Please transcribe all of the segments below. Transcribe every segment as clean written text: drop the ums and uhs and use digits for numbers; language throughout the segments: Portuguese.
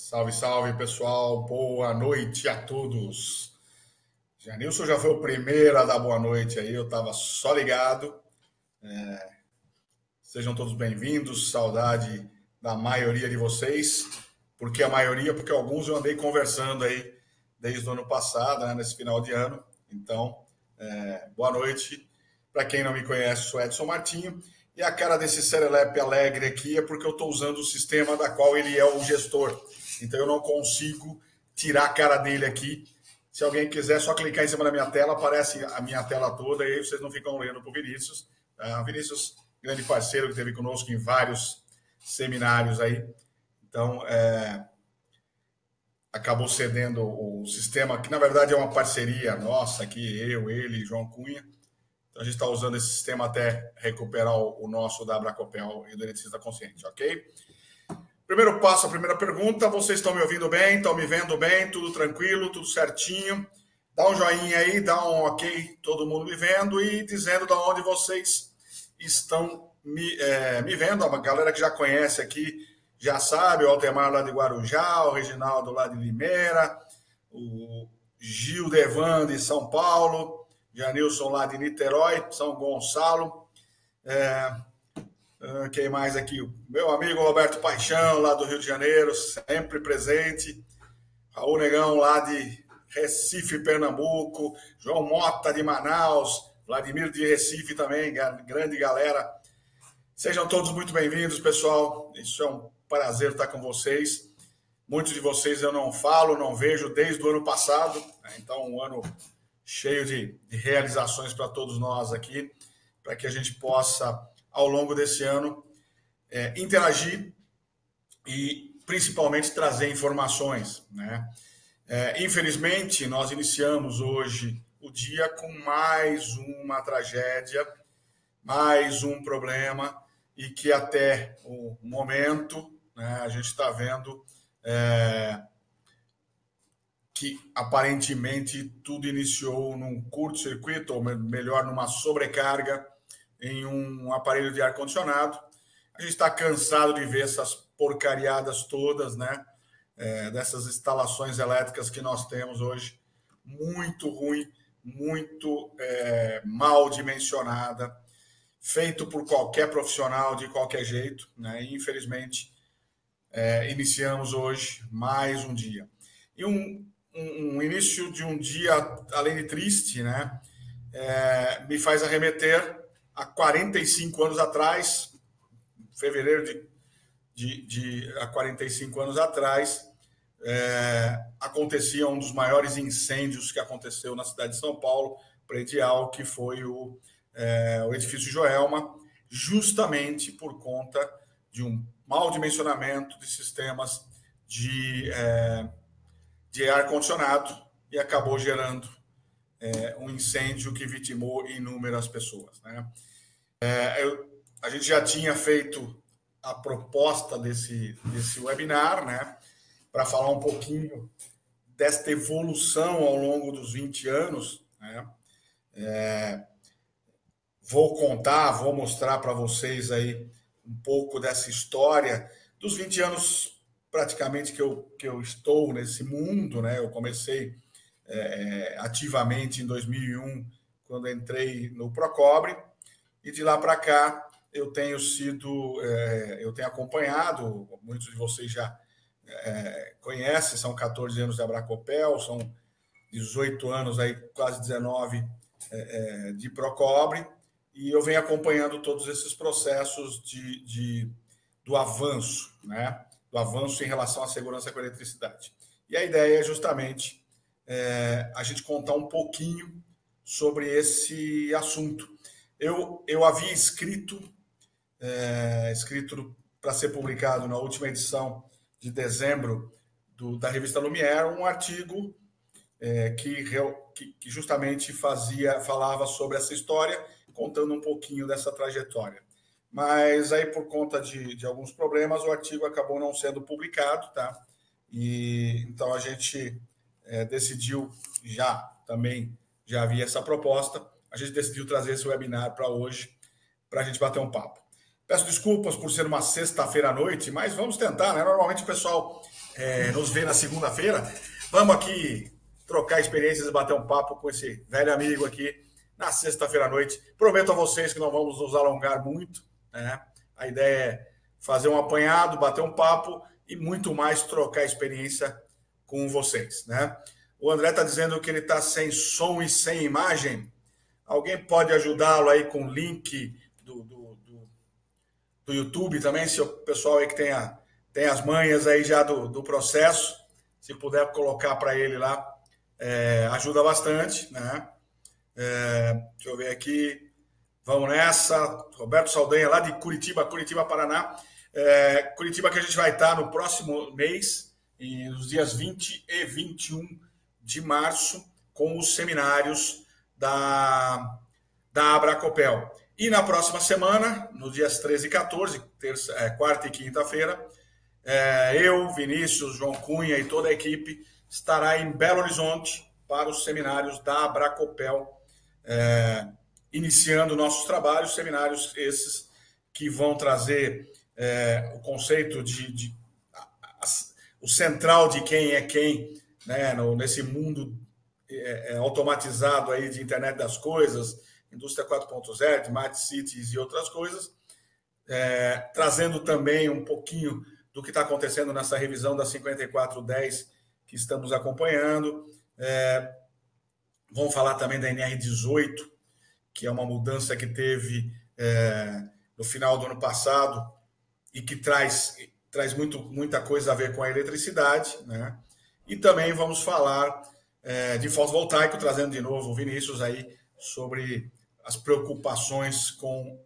Salve, salve, pessoal. Boa noite a todos. Janilson já foi o primeiro a dar boa noite aí, eu estava só ligado. Sejam todos bem-vindos. Saudade da maioria de vocês. Por que a maioria? Porque alguns eu andei conversando aí desde o ano passado, né, nesse final de ano. Então, boa noite. Para quem não me conhece, sou Edson Martinho. E a cara desse serelepe alegre aqui é porque eu estou usando o sistema da qual ele é o gestor. Então eu não consigo tirar a cara dele aqui. Se alguém quiser, só clicar em cima da minha tela, aparece a minha tela toda e aí vocês não ficam lendo para o Vinícius. Vinícius, grande parceiro que esteve conosco em vários seminários aí. Então, acabou cedendo o sistema, que na verdade é uma parceria nossa aqui, eu, ele e João Cunha. Então a gente está usando esse sistema até recuperar o nosso da Abracopel e do Eletricista Consciente, ok? Primeiro passo, a primeira pergunta, vocês estão me ouvindo bem? Estão me vendo bem? Tudo tranquilo? Tudo certinho? Dá um joinha aí, dá um ok, todo mundo me vendo e dizendo de onde vocês estão me vendo. A galera que já conhece aqui já sabe, o Altemar lá de Guarujá, o Reginaldo lá de Limeira, o Gil Devan de São Paulo, Janilson lá de Niterói, São Gonçalo. Quem mais aqui? O meu amigo Roberto Paixão, lá do Rio de Janeiro, sempre presente. Raul Negão, lá de Recife, Pernambuco. João Mota, de Manaus. Vladimir, de Recife também, grande galera. Sejam todos muito bem-vindos, pessoal. Isso é um prazer estar com vocês. Muitos de vocês eu não falo, não vejo desde o ano passado. Então, um ano cheio de realizações para todos nós aqui, para que a gente possa, ao longo desse ano, interagir e, principalmente, trazer informações, né? Infelizmente, nós iniciamos hoje o dia com mais uma tragédia, mais um problema, e que até o momento, né, a gente está vendo que aparentemente tudo iniciou num curto-circuito, ou melhor, numa sobrecarga em um aparelho de ar-condicionado. A gente está cansado de ver essas porcariadas todas, né? Dessas instalações elétricas que nós temos hoje, muito ruim, muito mal dimensionada, feito por qualquer profissional de qualquer jeito, né? E, infelizmente, iniciamos hoje mais um dia. E um início de um dia, além de triste, né? Me faz arremeter a 45 anos atrás, fevereiro há 45 anos atrás, acontecia um dos maiores incêndios que aconteceu na cidade de São Paulo, predial, que foi o edifício Joelma, justamente por conta de um mau dimensionamento de sistemas de ar-condicionado e acabou gerando um incêndio que vitimou inúmeras pessoas, né? A gente já tinha feito a proposta desse webinar, né, para falar um pouquinho desta evolução ao longo dos 20 anos, né? Vou mostrar para vocês aí um pouco dessa história dos 20 anos praticamente que eu estou nesse mundo, né? Eu comecei ativamente em 2001, quando entrei no Procobre, e de lá para cá eu tenho acompanhado, muitos de vocês já conhecem, são 14 anos de Abracopel, são 18 anos, aí, quase 19 de Procobre, e eu venho acompanhando todos esses processos do avanço, né? Do avanço em relação à segurança com a eletricidade. E a ideia é justamente a gente contar um pouquinho sobre esse assunto. Eu havia escrito para ser publicado na última edição de dezembro da revista Lumière, um artigo que justamente falava sobre essa história, contando um pouquinho dessa trajetória. Mas aí, por conta de alguns problemas, o artigo acabou não sendo publicado, tá? E então a gente decidiu, já havia essa proposta, a gente decidiu trazer esse webinar para hoje, para a gente bater um papo. Peço desculpas por ser uma sexta-feira à noite, mas vamos tentar, né? Normalmente o pessoal nos vê na segunda-feira. Vamos aqui trocar experiências e bater um papo com esse velho amigo aqui na sexta-feira à noite. Prometo a vocês que não vamos nos alongar muito, né? A ideia é fazer um apanhado, bater um papo e muito mais trocar experiência com vocês, né? O André está dizendo que ele está sem som e sem imagem. Alguém pode ajudá-lo aí com o link do YouTube também, se o pessoal aí que tem as manhas aí já do processo, se puder colocar para ele lá, ajuda bastante, né? Deixa eu ver aqui, vamos nessa. Roberto Saldanha, lá de Curitiba, Paraná. Curitiba, que a gente vai estar no próximo mês, nos dias 20 e 21 de março, com os seminários da Abracopel. E na próxima semana, nos dias 13 e 14, quarta e quinta-feira, eu, Vinícius, João Cunha e toda a equipe estará em Belo Horizonte para os seminários da Abracopel, iniciando nossos trabalhos, seminários esses que vão trazer o conceito o central de quem é quem, né, nesse mundo automatizado aí de internet das coisas, indústria 4.0, smart cities e outras coisas, trazendo também um pouquinho do que está acontecendo nessa revisão da 5410 que estamos acompanhando. Vamos falar também da NR18, que é uma mudança que teve no final do ano passado e que traz muita coisa a ver com a eletricidade, né? E também vamos falar de fotovoltaico, trazendo de novo o Vinícius aí sobre as preocupações com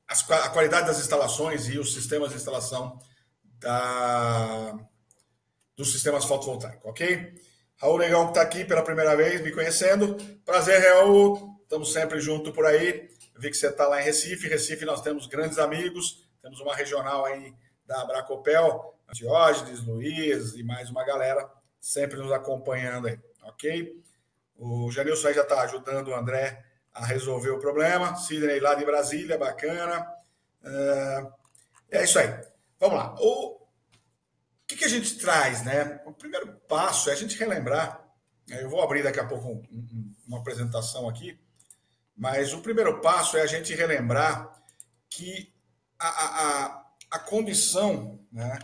a qualidade das instalações e os sistemas de instalação dos sistemas fotovoltaicos, ok? Raul Negão, que está aqui pela primeira vez, me conhecendo. Prazer, Raul. Estamos sempre juntos por aí. Eu vi que você está lá em Recife. Recife nós temos grandes amigos. Temos uma regional aí da Abracopel, Diógenes, Luiz e mais uma galera sempre nos acompanhando aí, ok? O Janilson aí já está ajudando o André a resolver o problema. Sidney lá de Brasília, bacana. É isso aí. Vamos lá. O que a gente traz, né? O primeiro passo é a gente relembrar. Eu vou abrir daqui a pouco uma apresentação aqui, mas o primeiro passo é a gente relembrar que a condição, né,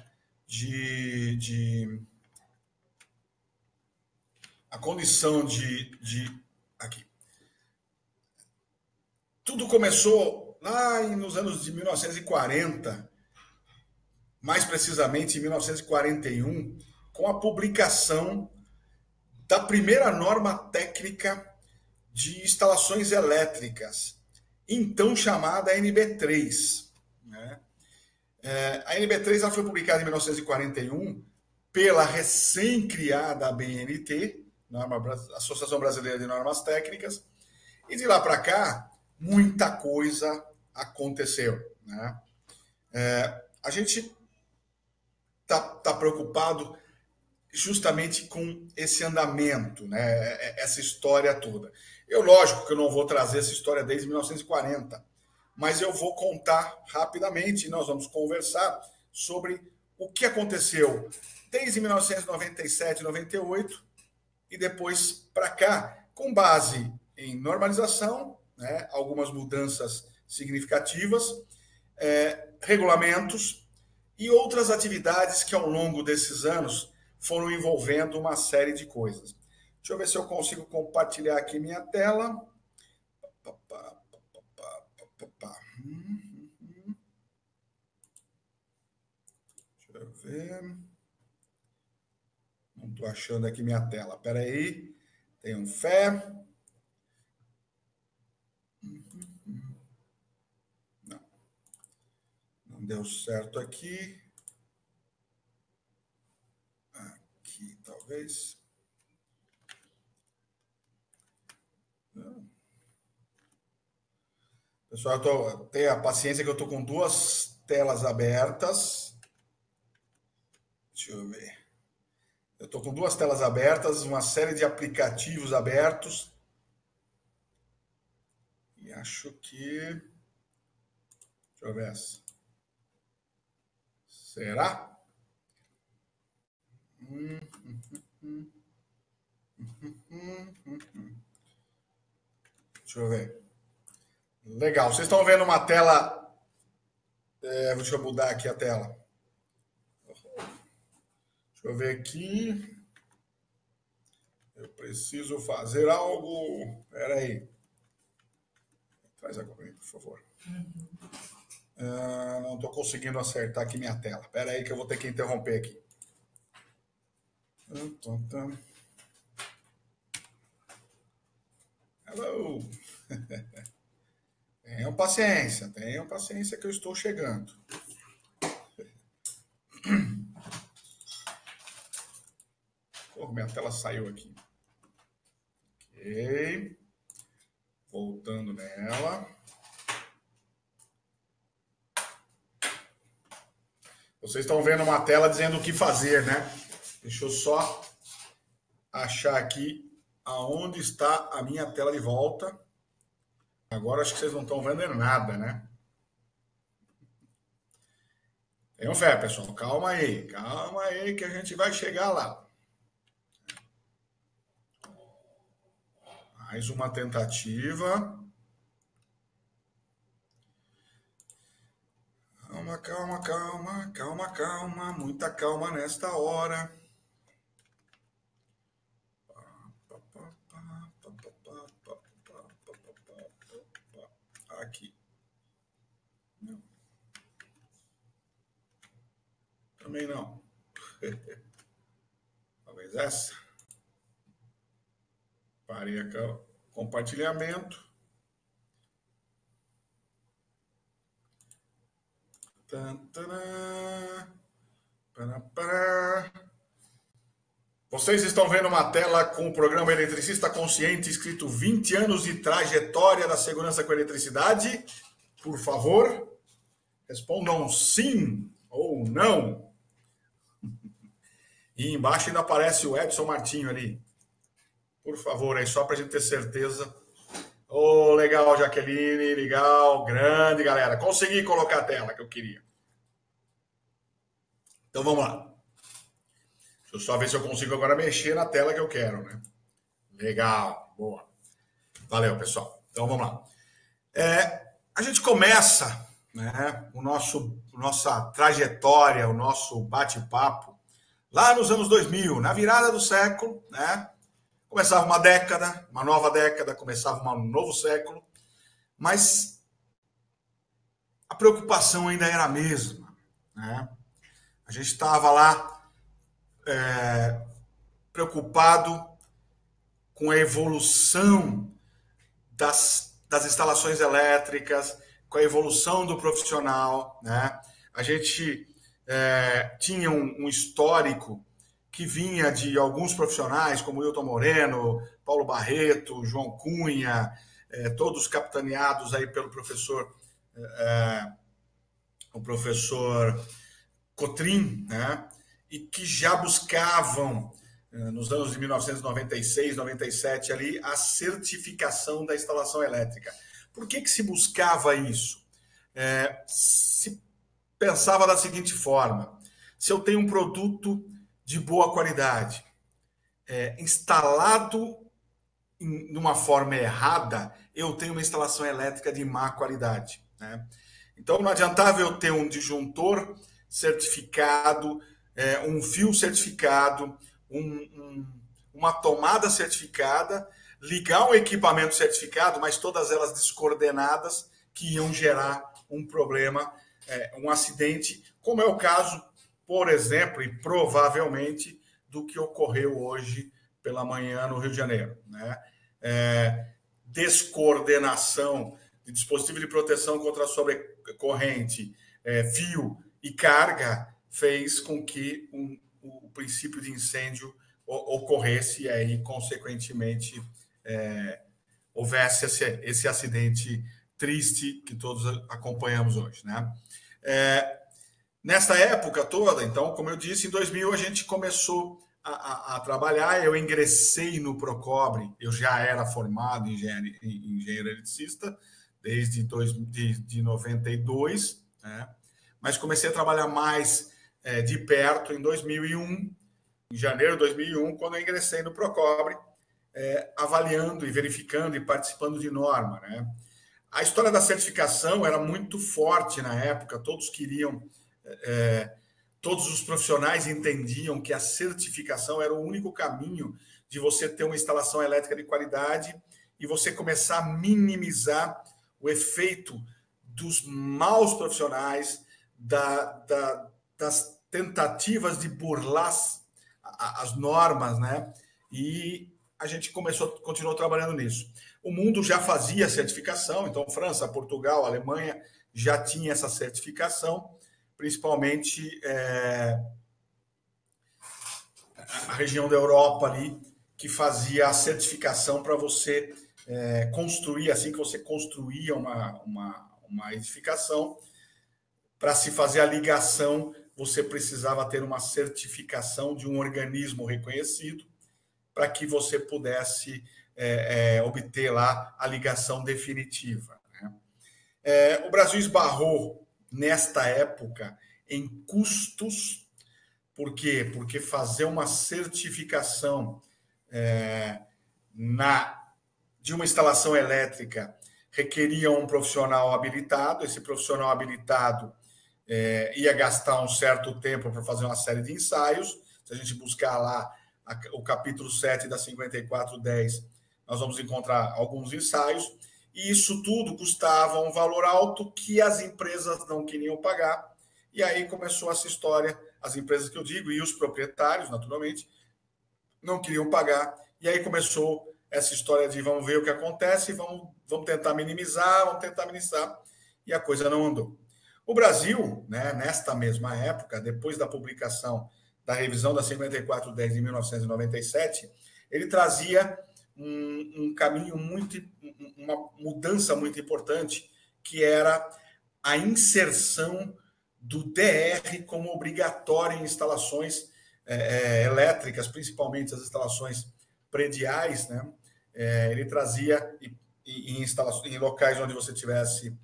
aqui. Tudo começou lá nos anos de 1940, mais precisamente em 1941, com a publicação da primeira norma técnica de instalações elétricas, então chamada NB3. Né? A NB3 ela foi publicada em 1941 pela recém-criada ABNT, Associação Brasileira de Normas Técnicas, e de lá para cá, muita coisa aconteceu. Né? A gente está preocupado justamente com esse andamento, né? Essa história toda. Lógico que eu não vou trazer essa história desde 1940, mas eu vou contar rapidamente e nós vamos conversar sobre o que aconteceu desde 1997, 98 e depois para cá, com base em normalização, né? Algumas mudanças significativas, regulamentos e outras atividades que ao longo desses anos foram envolvendo uma série de coisas. Deixa eu ver se eu consigo compartilhar aqui minha tela. Deixa eu ver. Não estou achando aqui minha tela. Espera aí. Tenham fé. Não deu certo aqui. Aqui, talvez. Pessoal, tenha paciência que eu estou com duas telas abertas. Deixa eu ver. Eu estou com duas telas abertas, uma série de aplicativos abertos. E acho que... Deixa eu ver essa. Será? Deixa eu ver. Legal. Vocês estão vendo uma tela... deixa eu mudar aqui a tela. Deixa eu ver aqui. Eu preciso fazer algo. Espera aí. Traz agora, por favor. Não estou conseguindo acertar aqui minha tela. Espera aí que eu vou ter que interromper aqui. Hello. Tenham paciência que eu estou chegando. Minha tela saiu aqui. Ok. Voltando nela. Vocês estão vendo uma tela dizendo o que fazer, né? Deixa eu só achar aqui aonde está a minha tela de volta. Agora acho que vocês não estão vendo nada, né? Tenham fé, pessoal. Calma aí que a gente vai chegar lá. Mais uma tentativa. Calma. Muita calma nesta hora. Aqui. Não. Também não. Talvez essa. Parei aqui o compartilhamento. Vocês estão vendo uma tela com o programa Eletricista Consciente escrito 20 anos de trajetória da segurança com eletricidade? Por favor, respondam sim ou não. E embaixo ainda aparece o Edson Martinho ali. Por favor, aí só para a gente ter certeza. Oh, legal, Jaqueline, legal, grande, galera. Consegui colocar a tela que eu queria. Então vamos lá. Deixa eu só ver se eu consigo agora mexer na tela que eu quero, né? Legal, boa. Valeu, pessoal. Então vamos lá. A gente começa, né, nossa trajetória, o nosso bate-papo lá nos anos 2000, na virada do século, né? Começava uma década, uma nova década, começava um novo século, mas a preocupação ainda era a mesma, né? A gente estava lá preocupado com a evolução das instalações elétricas, com a evolução do profissional, né? A gente tinha um histórico que vinha de alguns profissionais, como Wilton Moreno, Paulo Barreto, João Cunha, todos capitaneados aí pelo professor Cotrim, né? E que já buscavam, nos anos de 1996, 97, ali, a certificação da instalação elétrica. Por que se buscava isso? Se pensava da seguinte forma: se eu tenho um produto de boa qualidade, instalado de uma forma errada, eu tenho uma instalação elétrica de má qualidade, né? Então não adiantava eu ter um disjuntor certificado, um fio certificado, uma tomada certificada, ligar um equipamento certificado, mas todas elas descoordenadas, que iam gerar um problema, um acidente, como é o caso, por exemplo, e provavelmente, do que ocorreu hoje pela manhã no Rio de Janeiro, né? Descoordenação de dispositivo de proteção contra sobrecorrente, fio e carga, fez com que o princípio de incêndio ocorresse e aí, consequentemente, houvesse esse acidente triste que todos acompanhamos hoje, né? Nessa época toda, então, como eu disse, em 2000 a gente começou a trabalhar. Eu ingressei no Procobre, eu já era formado em engenheiro eletricista desde de 92, né? Mas comecei a trabalhar mais de perto em 2001, em janeiro de 2001, quando eu ingressei no Procobre, avaliando e verificando e participando de norma, né? A história da certificação era muito forte na época, todos queriam... todos os profissionais entendiam que a certificação era o único caminho de você ter uma instalação elétrica de qualidade e você começar a minimizar o efeito dos maus profissionais, das tentativas de burlar as normas, né? E a gente continuou trabalhando nisso. O mundo já fazia certificação, então França, Portugal, Alemanha já tinha essa certificação, principalmente a região da Europa ali, que fazia a certificação para você construir, assim que você construía uma edificação, para se fazer a ligação, você precisava ter uma certificação de um organismo reconhecido para que você pudesse obter lá a ligação definitiva, né? O Brasil esbarrou, nesta época, em custos. Por quê? Porque fazer uma certificação de uma instalação elétrica requeria um profissional habilitado. Esse profissional habilitado ia gastar um certo tempo para fazer uma série de ensaios. Se a gente buscar lá o capítulo 7 da 5410, nós vamos encontrar alguns ensaios. E isso tudo custava um valor alto que as empresas não queriam pagar. E aí começou essa história, as empresas que eu digo, e os proprietários, naturalmente, não queriam pagar. E aí começou essa história de vamos ver o que acontece, vamos tentar minimizar, e a coisa não andou. O Brasil, né, nesta mesma época, depois da publicação da revisão da 5410 de 1997, ele trazia um caminho uma mudança muito importante, que era a inserção do DR como obrigatório em instalações elétricas, principalmente as instalações prediais, né? Ele trazia em locais onde você tivesse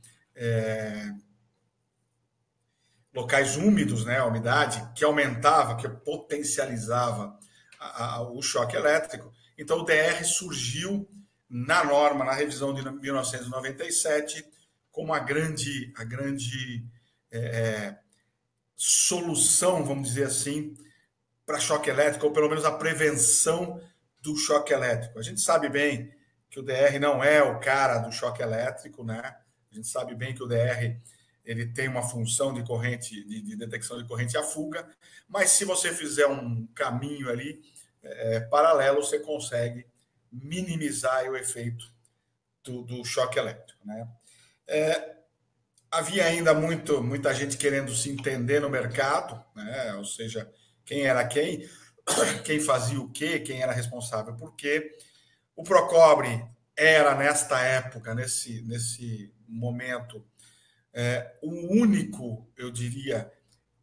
locais úmidos, né, a umidade, que aumentava, que potencializava o choque elétrico. Então, o DR surgiu na norma, na revisão de 1997, como a grande solução, vamos dizer assim, para choque elétrico, ou pelo menos a prevenção do choque elétrico. A gente sabe bem que o DR não é o cara do choque elétrico, né? A gente sabe bem que o DR ele tem uma função de corrente, de detecção de corrente à fuga, mas se você fizer um caminho ali paralelo, você consegue minimizar o efeito do choque elétrico, né? Havia ainda muita gente querendo se entender no mercado, né? Ou seja, quem era quem fazia o quê, quem era responsável por quê. O Procobre era, nesta época, nesse momento, o único, eu diria,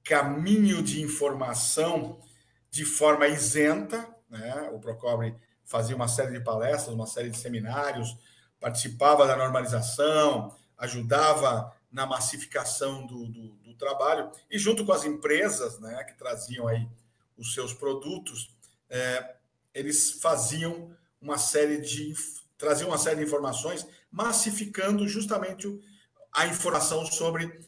caminho de informação de forma isenta, né? O Procobre fazia uma série de palestras, uma série de seminários, participava da normalização, ajudava na massificação do trabalho, e junto com as empresas, né, que traziam aí os seus produtos, eles traziam uma série de informações, massificando justamente a informação sobre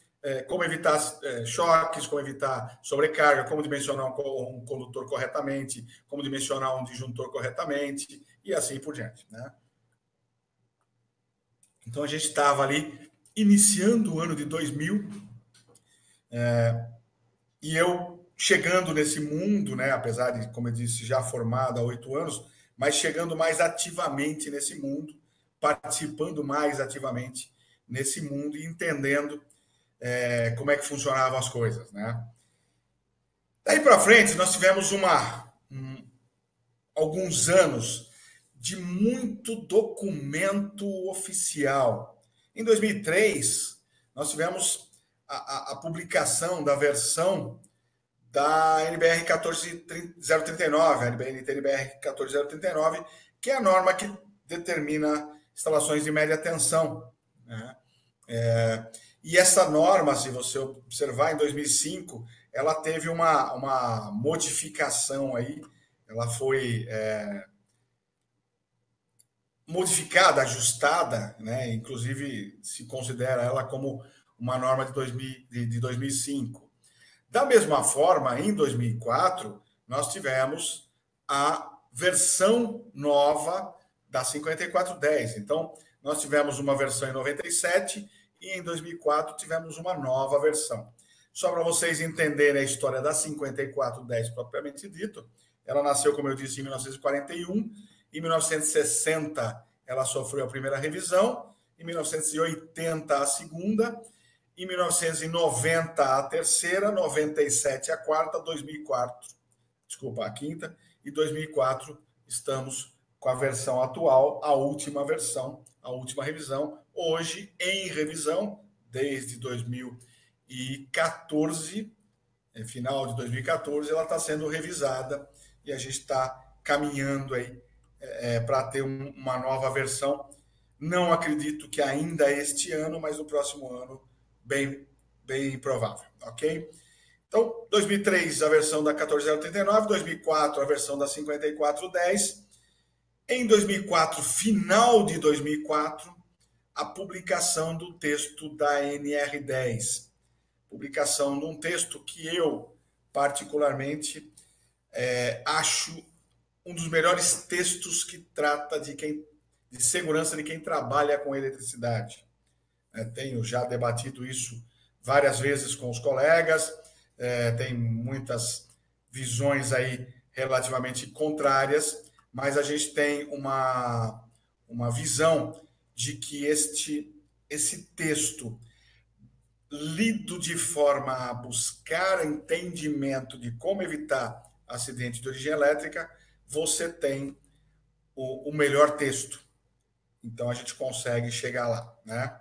como evitar choques, como evitar sobrecarga, como dimensionar um condutor corretamente, como dimensionar um disjuntor corretamente, e assim por diante, né? Então, a gente estava ali iniciando o ano de 2000, e eu chegando nesse mundo, né, apesar de, como eu disse, já formado há 8 anos, mas chegando mais ativamente nesse mundo, participando mais ativamente nesse mundo e entendendo como é que funcionavam as coisas, né? Daí para frente, nós tivemos alguns anos de muito documento oficial. Em 2003, nós tivemos a publicação da versão da NBR 14039, a NBR 14039, que é a norma que determina instalações de média tensão, né? E essa norma, se você observar, em 2005, ela teve uma modificação aí, ela foi modificada, ajustada, né? Inclusive se considera ela como uma norma de 2005. Da mesma forma, em 2004, nós tivemos a versão nova da 5410. Então, nós tivemos uma versão em 97 e em 2004 tivemos uma nova versão. Só para vocês entenderem a história da 5410 propriamente dito, ela nasceu, como eu disse, em 1941. Em 1960, ela sofreu a primeira revisão. Em 1980, a segunda. Em 1990, a terceira. 97, a quarta. 2004, desculpa, a quinta. E 2004, estamos com a versão atual, a última versão, a última revisão. Hoje, em revisão, desde 2014, final de 2014, ela está sendo revisada e a gente está caminhando aí para ter uma nova versão. Não acredito que ainda este ano, mas no próximo ano, bem provável, ok? Então, 2003, a versão da 14039, 2004, a versão da 5410. Em 2004, final de 2004, a publicação do texto da NR10. Publicação de um texto que eu, particularmente, acho um dos melhores textos que trata de segurança de quem trabalha com eletricidade. Tenho já debatido isso várias vezes com os colegas, tem muitas visões aí relativamente contrárias, mas a gente tem uma visão de que esse texto, lido de forma a buscar entendimento de como evitar acidente de origem elétrica, você tem o melhor texto. Então, a gente consegue chegar lá, né?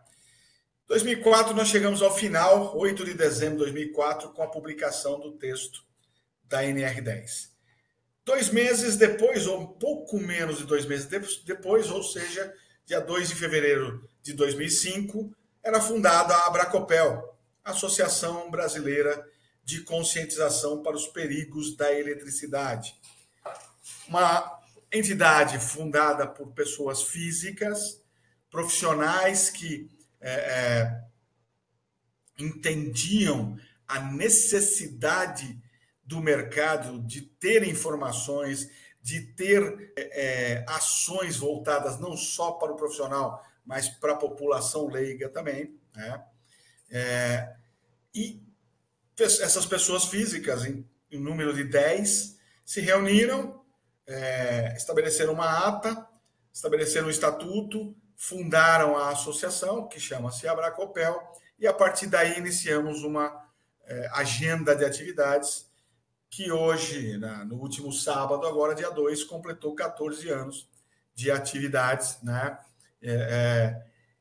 2004, nós chegamos ao final, 8 de dezembro de 2004, com a publicação do texto da NR10. 2 meses depois, ou um pouco menos de 2 meses depois, ou seja, dia 2 de fevereiro de 2005, era fundada a Abracopel, Associação Brasileira de Conscientização para os Perigos da Eletricidade. Uma entidade fundada por pessoas físicas, profissionais que entendiam a necessidade do mercado de ter informações, de ter ações voltadas não só para o profissional, mas para a população leiga também, né? E essas pessoas físicas, em número de 10, se reuniram, estabeleceram uma ata, estabeleceram um estatuto, fundaram a associação, que chama-se Abracopel, e a partir daí iniciamos uma agenda de atividades que hoje, no último sábado, agora dia 2, completou 14 anos de atividades, né?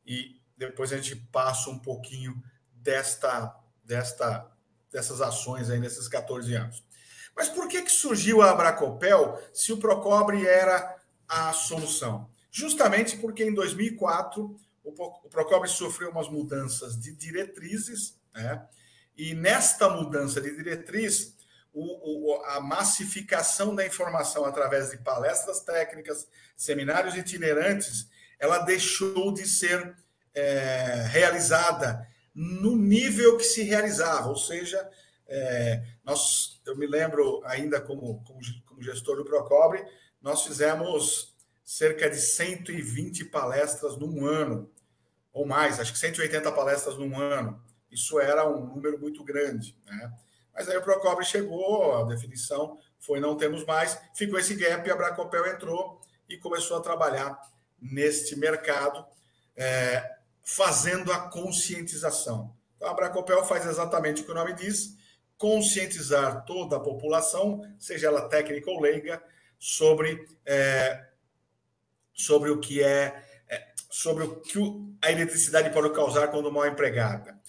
E depois a gente passa um pouquinho dessas ações aí nesses 14 anos. Mas por que surgiu a Abracopel se o Procobre era a solução? Justamente porque em 2004 o Procobre sofreu umas mudanças de diretrizes, né? E nesta mudança de diretriz, a massificação da informação através de palestras técnicas, seminários itinerantes, ela deixou de ser realizada no nível que se realizava, ou seja, eu me lembro ainda como gestor do Procobre, nós fizemos cerca de 120 palestras num ano, ou mais, acho que 180 palestras num ano. Isso era um número muito grande, né? Mas aí o Procobre chegou, a definição foi não temos mais, ficou esse gap, a Abracopel entrou e começou a trabalhar neste mercado, fazendo a conscientização. Então, a Abracopel faz exatamente o que o nome diz, conscientizar toda a população, seja ela técnica ou leiga, sobre o que a eletricidade pode causar quando mal empregada.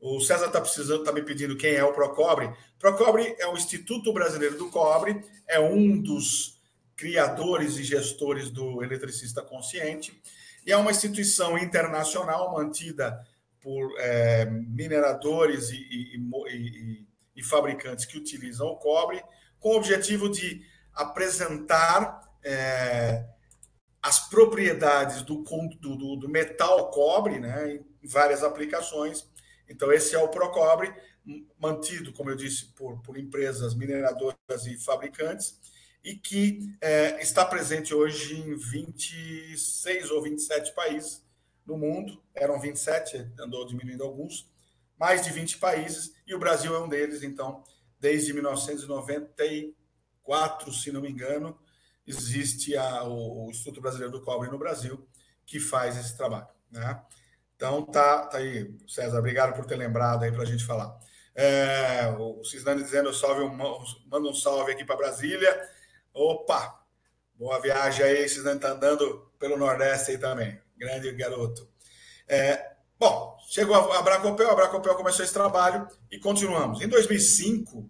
O César está me pedindo quem é o Procobre. Procobre é o Instituto Brasileiro do Cobre, é um dos criadores e gestores do Eletricista Consciente, e é uma instituição internacional mantida por mineradores e fabricantes que utilizam o cobre, com o objetivo de apresentar as propriedades do metal cobre, né, em várias aplicações. Então, esse é o Procobre, mantido, como eu disse, por empresas mineradoras e fabricantes, e que está presente hoje em 26 ou 27 países no mundo. Eram 27, andou diminuindo alguns, mais de 20 países, e o Brasil é um deles. Então, desde 1994, se não me engano, existe o Instituto Brasileiro do Cobre no Brasil, que faz esse trabalho, né? Então, tá aí, César, obrigado por ter lembrado aí para a gente falar. O Cisnani dizendo, manda um salve aqui para Brasília. Opa, boa viagem aí, Cisnani está andando pelo Nordeste aí também, grande garoto. Bom, chegou a Bracopel começou esse trabalho e continuamos. Em 2005,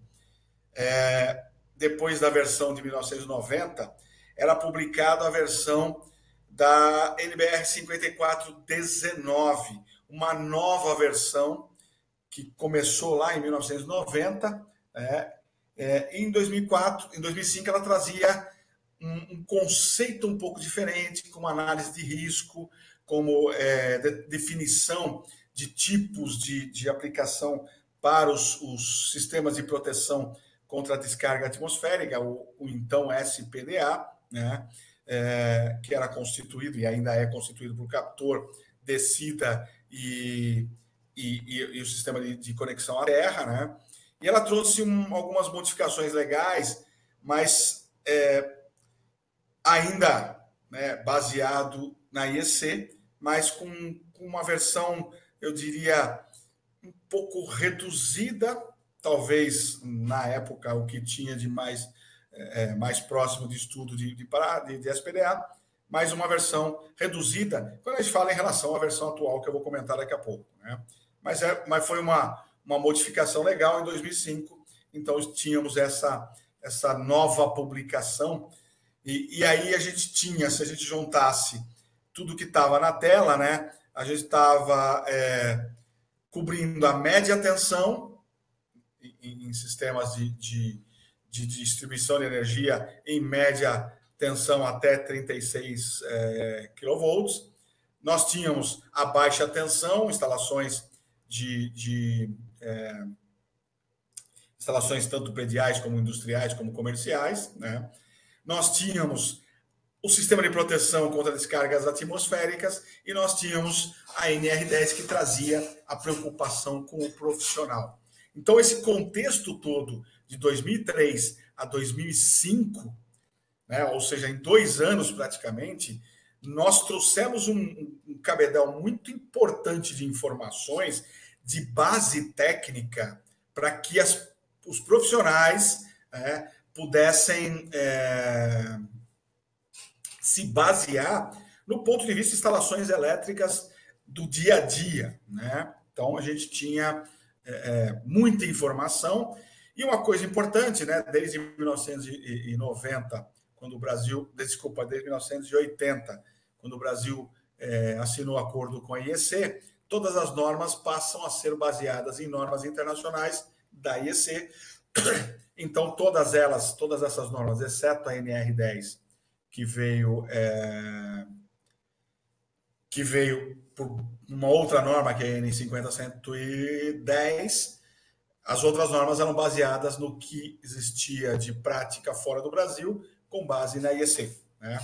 depois da versão de 1990, era publicada a versão da NBR 5419, uma nova versão que começou lá em 1990. Em 2005 ela trazia um conceito um pouco diferente, com análise de risco, como definição de tipos de aplicação para os sistemas de proteção contra a descarga atmosférica, o então SPDA, né? Que era constituído e ainda é constituído por captor, descida e o sistema de conexão à Terra, né? E ela trouxe algumas modificações legais, mas ainda, né, baseado na IEC, mas com uma versão, eu diria, um pouco reduzida, talvez na época o que tinha de mais próximo de estudo de SPDA, mas uma versão reduzida, quando a gente fala em relação à versão atual, que eu vou comentar daqui a pouco, né? Mas foi uma modificação legal em 2005, então tínhamos essa nova publicação, e aí a gente tinha, se a gente juntasse tudo que estava na tela, né, a gente estava cobrindo a média tensão em sistemas de distribuição de energia em média tensão até 36 kV. Nós tínhamos a baixa tensão, instalações instalações tanto prediais como industriais como comerciais, né? Nós tínhamos o sistema de proteção contra descargas atmosféricas e nós tínhamos a NR10, que trazia a preocupação com o profissional. Então, esse contexto todo de 2003 a 2005, né, ou seja, em 2 anos praticamente, nós trouxemos um cabedal muito importante de informações de base técnica para que os profissionais pudessem se basear no ponto de vista de instalações elétricas do dia a dia, né? Então, a gente tinha muita informação. E uma coisa importante, né, desde 1990, quando o Brasil, desde 1980, quando o Brasil assinou acordo com a IEC, todas as normas passam a ser baseadas em normas internacionais da IEC. Então, todas essas normas, exceto a NR10, que veio por uma outra norma, que é a N50110, as outras normas eram baseadas no que existia de prática fora do Brasil, com base na IEC, né?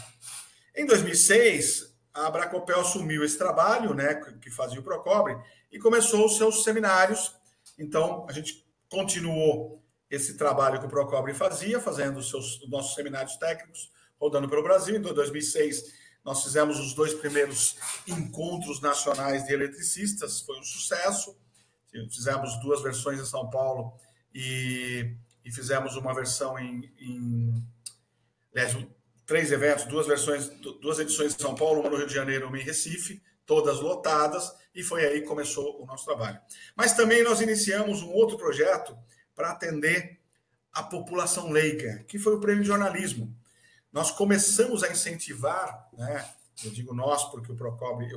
Em 2006, a Bracopel assumiu esse trabalho, né, que fazia o Procobre, e começou os seus seminários. Então, a gente continuou esse trabalho que o Procobre fazia, fazendo os nossos seminários técnicos, rodando pelo Brasil. Em 2006, nós fizemos os 2 primeiros encontros nacionais de eletricistas, foi um sucesso. Fizemos 2 versões em São Paulo e fizemos uma versão aliás, 3 eventos, 2 edições em São Paulo, uma no Rio de Janeiro, uma em Recife, todas lotadas, e foi aí que começou o nosso trabalho. Mas também nós iniciamos um outro projeto para atender a população leiga, que foi o Prêmio de Jornalismo. Nós começamos a incentivar, né, eu digo nós porque o Procob,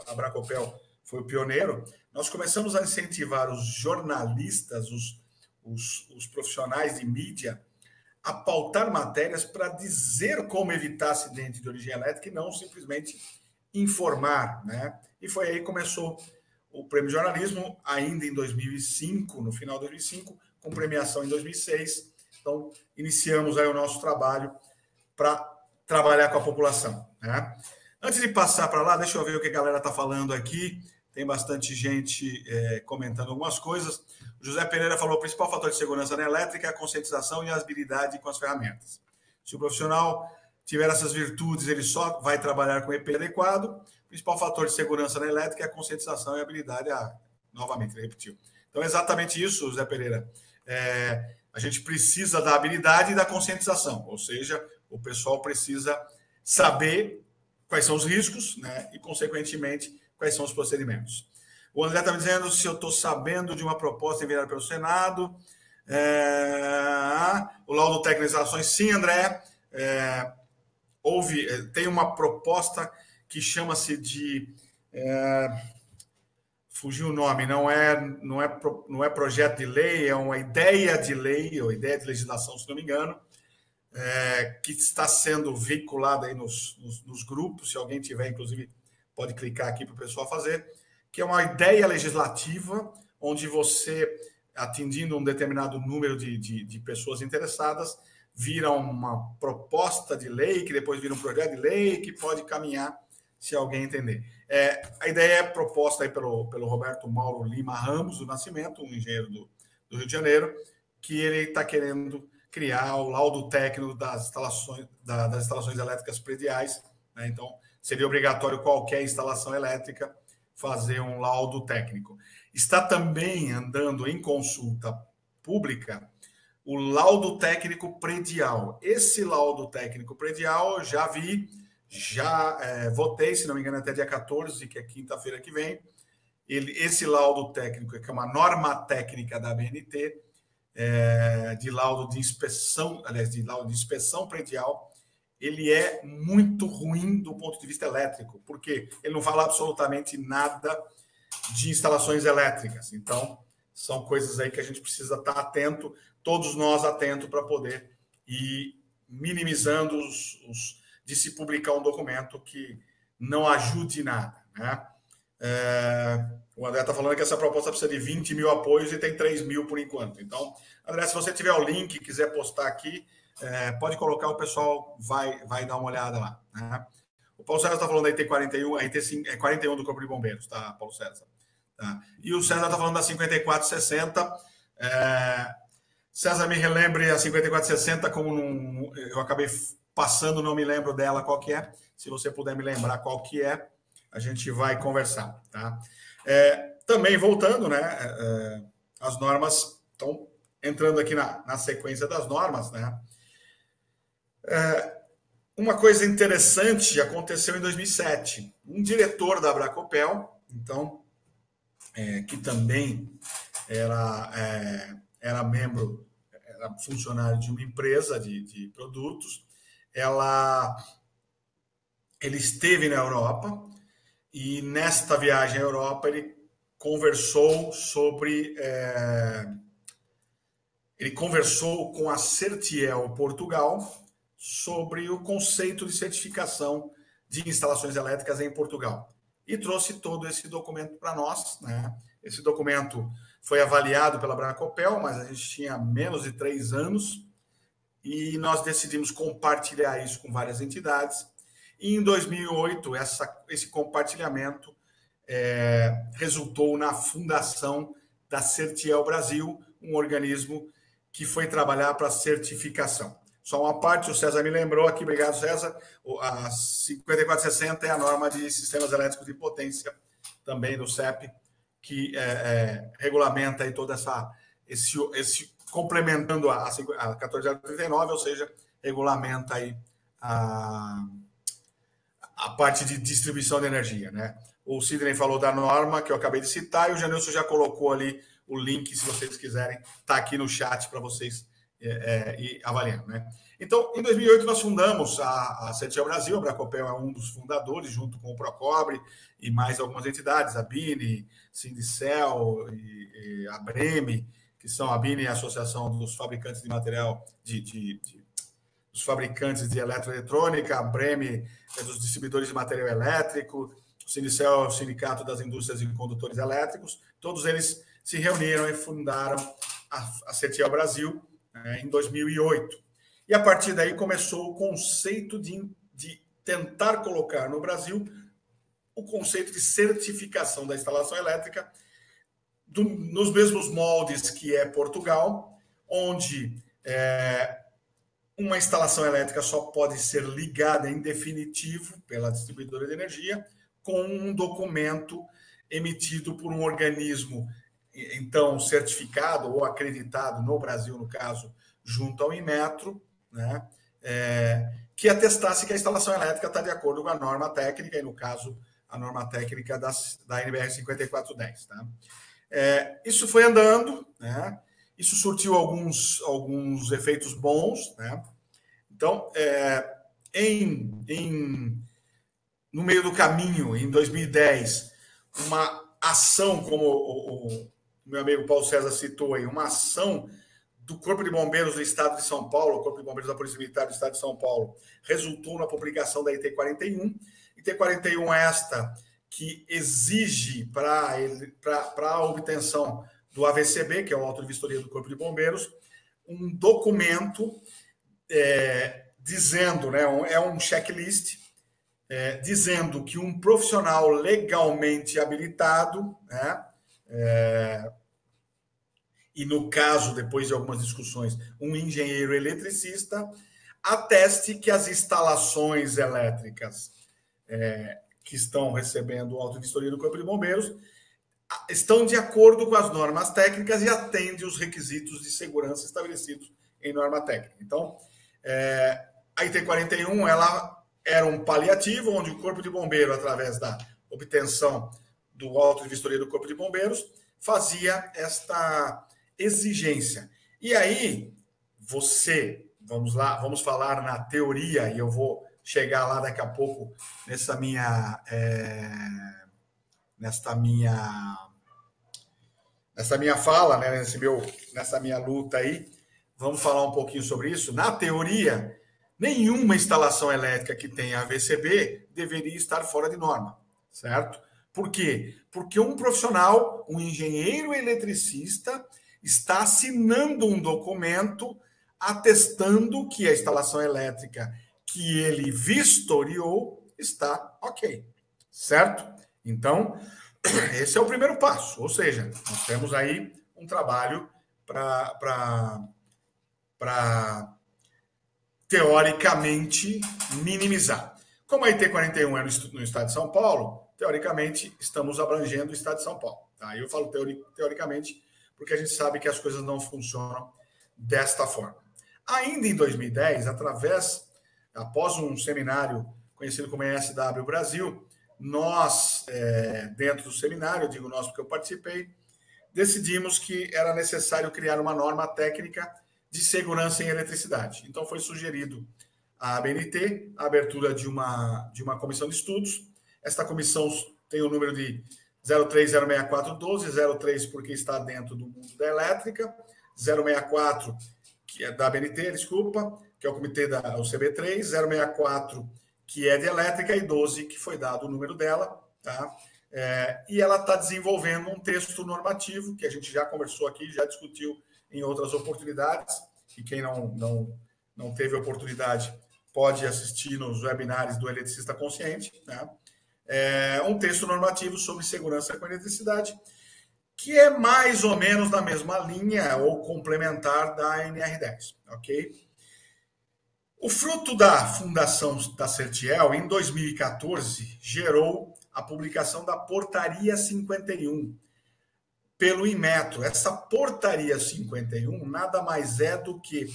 a Bracopel foi o pioneiro, nós começamos a incentivar os jornalistas, os profissionais de mídia, a pautar matérias para dizer como evitar acidente de origem elétrica e não simplesmente informar, né? E foi aí que começou o Prêmio de Jornalismo, ainda em 2005, no final de 2005, com premiação em 2006. Então, iniciamos aí o nosso trabalho para trabalhar com a população, né? Antes de passar para lá, deixa eu ver o que a galera está falando aqui. Tem bastante gente comentando algumas coisas. O José Pereira falou: o principal fator de segurança na elétrica é a conscientização e a habilidade com as ferramentas. Se o profissional tiver essas virtudes, ele só vai trabalhar com EPI adequado. O principal fator de segurança na elétrica é a conscientização e a habilidade. Novamente, ele repetiu. Então, é exatamente isso, José Pereira. A gente precisa da habilidade e da conscientização, ou seja, o pessoal precisa saber quais são os riscos, né, e, consequentemente, quais são os procedimentos. O André está me dizendo se eu estou sabendo de uma proposta enviada pelo Senado. O laudo técnico das instalações, sim, André. Tem uma proposta que chama-se de... fugiu o nome, não é projeto de lei, é uma ideia de lei, ou ideia de legislação, se não me engano, que está sendo veiculada aí nos grupos. Se alguém tiver, inclusive, pode clicar aqui para o pessoal fazer, que é uma ideia legislativa onde você, atingindo um determinado número de pessoas interessadas, vira uma proposta de lei, que depois vira um projeto de lei, que pode caminhar, se alguém entender. A ideia é proposta aí pelo Roberto Mauro Lima Ramos do Nascimento, um engenheiro do Rio de Janeiro, que ele está querendo criar o laudo técnico das instalações elétricas prediais, né? Então, seria obrigatório qualquer instalação elétrica fazer um laudo técnico. Está também andando em consulta pública o laudo técnico predial. Esse laudo técnico predial já votei, se não me engano, até dia 14, que é quinta-feira que vem. Esse laudo técnico, que é uma norma técnica da ABNT, de laudo de inspeção, aliás, de laudo de inspeção predial, ele é muito ruim do ponto de vista elétrico, porque ele não fala absolutamente nada de instalações elétricas. Então, são coisas aí que a gente precisa estar atento, todos nós atentos, para poder ir minimizando de se publicar um documento que não ajude nada, né? O André está falando que essa proposta precisa de 20 mil apoios e tem 3 mil por enquanto. Então, André, se você tiver o link e quiser postar aqui, pode colocar, o pessoal vai dar uma olhada lá, né? O Paulo César está falando da IT41, a IT 41 do Corpo de Bombeiros, tá, Paulo César? Tá. E o César está falando da 5460. César, me relembre a 5460, como eu acabei passando, não me lembro dela qual que é. Se você puder me lembrar qual que é, a gente vai conversar, tá? Também voltando, né? As normas estão entrando aqui na sequência das normas, né? Uma coisa interessante aconteceu em 2007. Um diretor da Bracopel, então, que também era membro, era funcionário de uma empresa de produtos, ele esteve na Europa e nesta viagem à Europa ele conversou com a Certiel Portugal sobre o conceito de certificação de instalações elétricas em Portugal. E trouxe todo esse documento para nós, né? Esse documento foi avaliado pela Bracopel, mas a gente tinha menos de 3 anos e nós decidimos compartilhar isso com várias entidades. E em 2008, esse compartilhamento resultou na fundação da Certiel Brasil, um organismo que foi trabalhar para certificação. Só uma parte, o César me lembrou aqui, obrigado, César. A 5460 é a norma de sistemas elétricos de potência, também do CEP, que regulamenta aí toda esse complementando a 14039, ou seja, regulamenta aí a parte de distribuição de energia, né? O Sidney falou da norma, que eu acabei de citar, e o Janilson já colocou ali o link, se vocês quiserem, está aqui no chat para vocês ir avaliando, né? Então, em 2008, nós fundamos a CETIEL Brasil. A Bracopel é um dos fundadores, junto com o Procobre e mais algumas entidades, a BINE, Sindicel e a Breme, que são a BINE, a Associação dos Fabricantes de Material, dos fabricantes de eletroeletrônica, a Breme é dos distribuidores de material elétrico, o Sindicel é o Sindicato das Indústrias de Condutores Elétricos. Todos eles se reuniram e fundaram a CETIEL Brasil em 2008. E a partir daí começou o conceito de tentar colocar no Brasil o conceito de certificação da instalação elétrica nos mesmos moldes que é Portugal, onde uma instalação elétrica só pode ser ligada em definitivo pela distribuidora de energia com um documento emitido por um organismo, então, certificado ou acreditado, no Brasil, no caso, junto ao Inmetro, né, que atestasse que a instalação elétrica está de acordo com a norma técnica, e no caso, a norma técnica da NBR 5410. Tá? Isso foi andando, né? Isso surtiu alguns efeitos bons, né? Então, no meio do caminho, em 2010, uma ação, como o meu amigo Paulo César citou aí, uma ação do Corpo de Bombeiros do Estado de São Paulo, o Corpo de Bombeiros da Polícia Militar do Estado de São Paulo, resultou na publicação da IT 41. IT 41 é esta que exige para a obtenção do AVCB, que é o Auto de Vistoria do Corpo de Bombeiros, um documento dizendo, né, é um checklist, dizendo que um profissional legalmente habilitado, né, e no caso, depois de algumas discussões, um engenheiro eletricista, ateste que as instalações elétricas que estão recebendo o auto-vistoria do Corpo de Bombeiros estão de acordo com as normas técnicas e atendem os requisitos de segurança estabelecidos em norma técnica. Então, a IT 41 ela era um paliativo, onde o Corpo de Bombeiro, através da obtenção do auto-vistoria do Corpo de Bombeiros, fazia esta exigência. E aí, vamos falar na teoria, e eu vou chegar lá daqui a pouco nessa minha fala, né, nessa minha luta aí, vamos falar um pouquinho sobre isso. Na teoria, nenhuma instalação elétrica que tenha AVCB deveria estar fora de norma, certo? Por quê? Porque um profissional, um engenheiro eletricista, está assinando um documento atestando que a instalação elétrica que ele vistoriou está ok, certo? Então, esse é o primeiro passo, ou seja, nós temos aí um trabalho para teoricamente minimizar. Como a IT 41 é no estado de São Paulo, teoricamente estamos abrangendo o estado de São Paulo. Tá? Eu falo teoricamente porque a gente sabe que as coisas não funcionam desta forma. Ainda em 2010, após um seminário conhecido como ESW Brasil, nós, dentro do seminário, eu digo nós porque eu participei, decidimos que era necessário criar uma norma técnica de segurança em eletricidade. Então, foi sugerido à ABNT a abertura de uma comissão de estudos. Esta comissão tem o número de 0306412, 03 porque está dentro do mundo da elétrica, 064, que é da ABNT, desculpa, que é o comitê o CB3, 064, que é de elétrica, e 12, que foi dado o número dela, tá? E ela está desenvolvendo um texto normativo, que a gente já conversou aqui, já discutiu em outras oportunidades, e quem não teve oportunidade pode assistir nos webinários do Eletricista Consciente, né? Um texto normativo sobre segurança com eletricidade, que é mais ou menos na mesma linha ou complementar da NR10, ok? O fruto da fundação da CETIEL, em 2014, gerou a publicação da Portaria 51 pelo Inmetro. Essa Portaria 51 nada mais é do que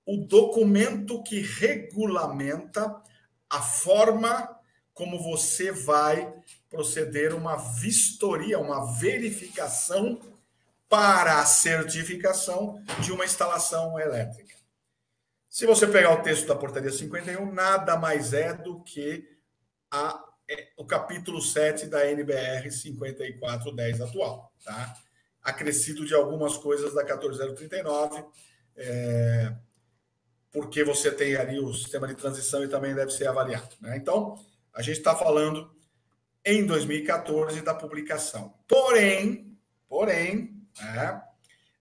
o documento que regulamenta a forma como você vai proceder uma vistoria, uma verificação para a certificação de uma instalação elétrica. Se você pegar o texto da portaria 51, nada mais é do que o capítulo 7 da NBR 5410 atual, tá? Acrescido de algumas coisas da 14039, porque você tem ali o sistema de transição e também deve ser avaliado, né? Então, a gente está falando em 2014 da publicação. Porém, né,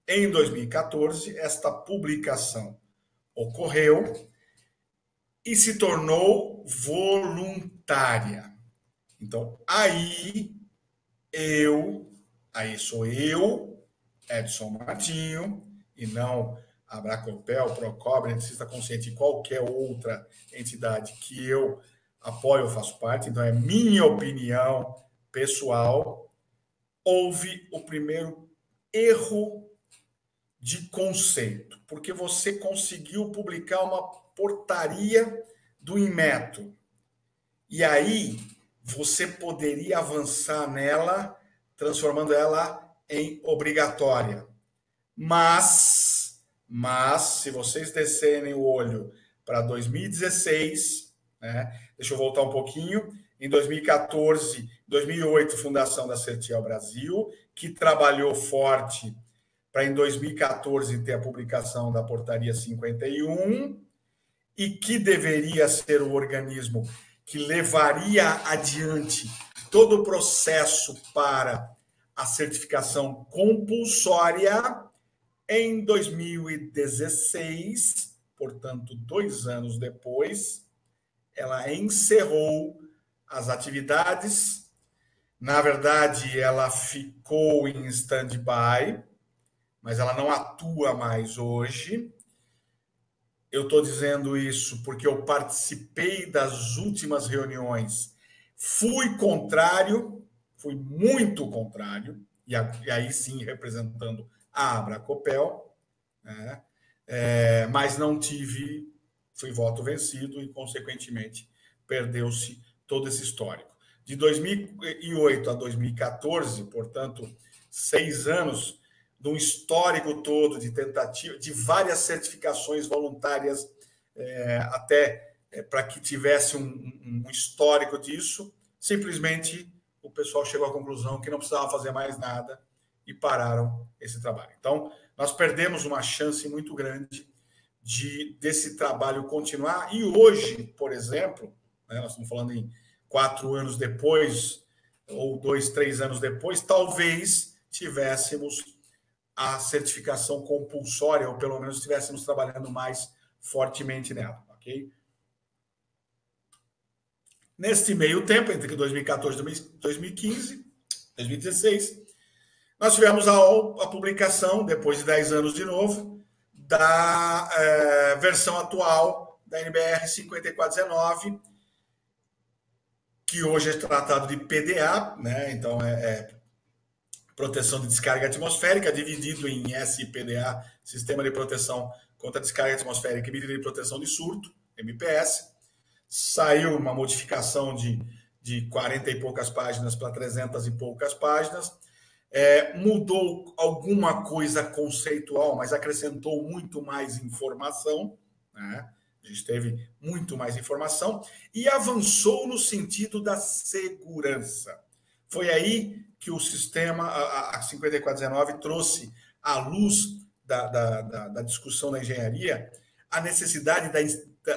em 2014, esta publicação ocorreu e se tornou voluntária. Então, aí sou eu, Edson Martinho, e não a Abracopel, Procobre, Eletricista Consciente e qualquer outra entidade que eu apoio ou faço parte, então é minha opinião pessoal. Houve o primeiro erro de conceito, porque você conseguiu publicar uma portaria do Inmetro. E aí você poderia avançar nela, transformando ela em obrigatória. Mas se vocês descerem o olho para 2016, né, deixa eu voltar um pouquinho, em 2014, 2008, fundação da Certiel Brasil, que trabalhou forte para em 2014 ter a publicação da portaria 51, e que deveria ser o organismo que levaria adiante todo o processo para a certificação compulsória. Em 2016, portanto, 2 anos depois, ela encerrou as atividades. Na verdade, ela ficou em stand-by, mas ela não atua mais hoje. Eu estou dizendo isso porque eu participei das últimas reuniões, fui muito contrário, e aí sim representando a Abracopel, né? Mas não fui voto vencido e, consequentemente, perdeu-se todo esse histórico. De 2008 a 2014, portanto, 6 anos, de um histórico todo de tentativa, de várias certificações voluntárias, até para que tivesse um histórico disso, simplesmente o pessoal chegou à conclusão que não precisava fazer mais nada e pararam esse trabalho. Então, nós perdemos uma chance muito grande desse trabalho continuar. E hoje, por exemplo, né, nós estamos falando em 4 anos depois, ou 2, 3 anos depois, talvez tivéssemos a certificação compulsória, ou pelo menos estivéssemos trabalhando mais fortemente nela, ok? Neste meio tempo, entre 2014 e 2015, 2016, nós tivemos a publicação, depois de 10 anos de novo, da versão atual da NBR 5419, que hoje é tratado de PDA, né? Então proteção de descarga atmosférica, dividido em SPDA, Sistema de Proteção contra Descarga Atmosférica e Medida de Proteção de Surto, MPS. Saiu uma modificação de 40 e poucas páginas para 300 e poucas páginas. Mudou alguma coisa conceitual, mas acrescentou muito mais informação, né? A gente teve muito mais informação e avançou no sentido da segurança. Foi aí que o sistema, a 5419, trouxe à luz da discussão da engenharia a necessidade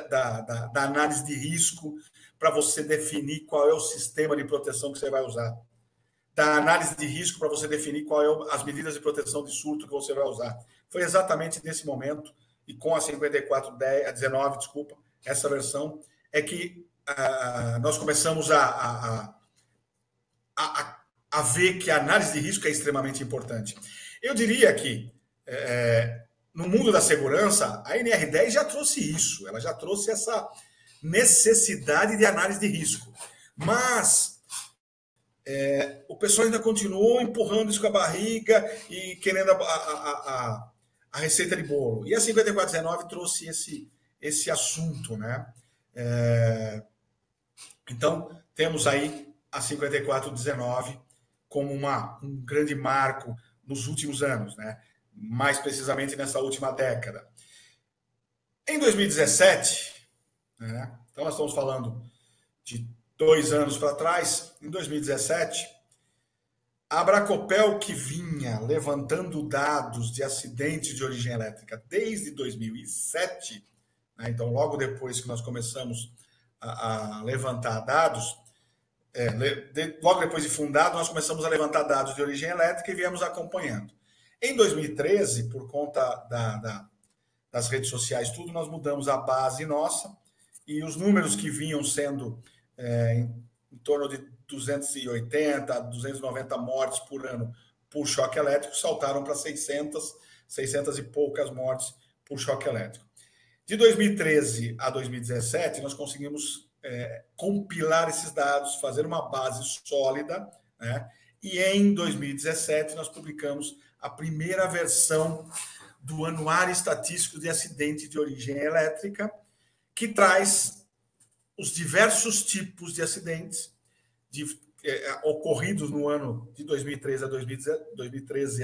da análise de risco para você definir qual é o sistema de proteção que você vai usar. Da análise de risco para você definir qual é as medidas de proteção de surto que você vai usar. Foi exatamente nesse momento, e com a 5419, essa versão, é que nós começamos a ver que a análise de risco é extremamente importante. Eu diria que, no mundo da segurança, a NR10 já trouxe isso, ela já trouxe essa necessidade de análise de risco. Mas o pessoal ainda continuou empurrando isso com a barriga e querendo a receita de bolo. E a 5419 trouxe esse assunto, né? Então, temos aí a 5419 como um grande marco nos últimos anos, né? Mais precisamente nessa última década. Em 2017, né? Então nós estamos falando de 2 anos para trás, em 2017, a Abracopel, que vinha levantando dados de acidentes de origem elétrica desde 2007, né? Então logo depois que nós começamos a levantar dados, logo depois de fundado, nós começamos a levantar dados de origem elétrica e viemos acompanhando. Em 2013, por conta das redes sociais, tudo, nós mudamos a base nossa e os números que vinham sendo em torno de 280 a 290 mortes por ano por choque elétrico saltaram para 600 e poucas mortes por choque elétrico. De 2013 a 2017, nós conseguimos compilar esses dados, fazer uma base sólida, né? E em 2017 nós publicamos a primeira versão do Anuário Estatístico de Acidentes de Origem Elétrica, que traz os diversos tipos de acidentes ocorridos no ano de 2013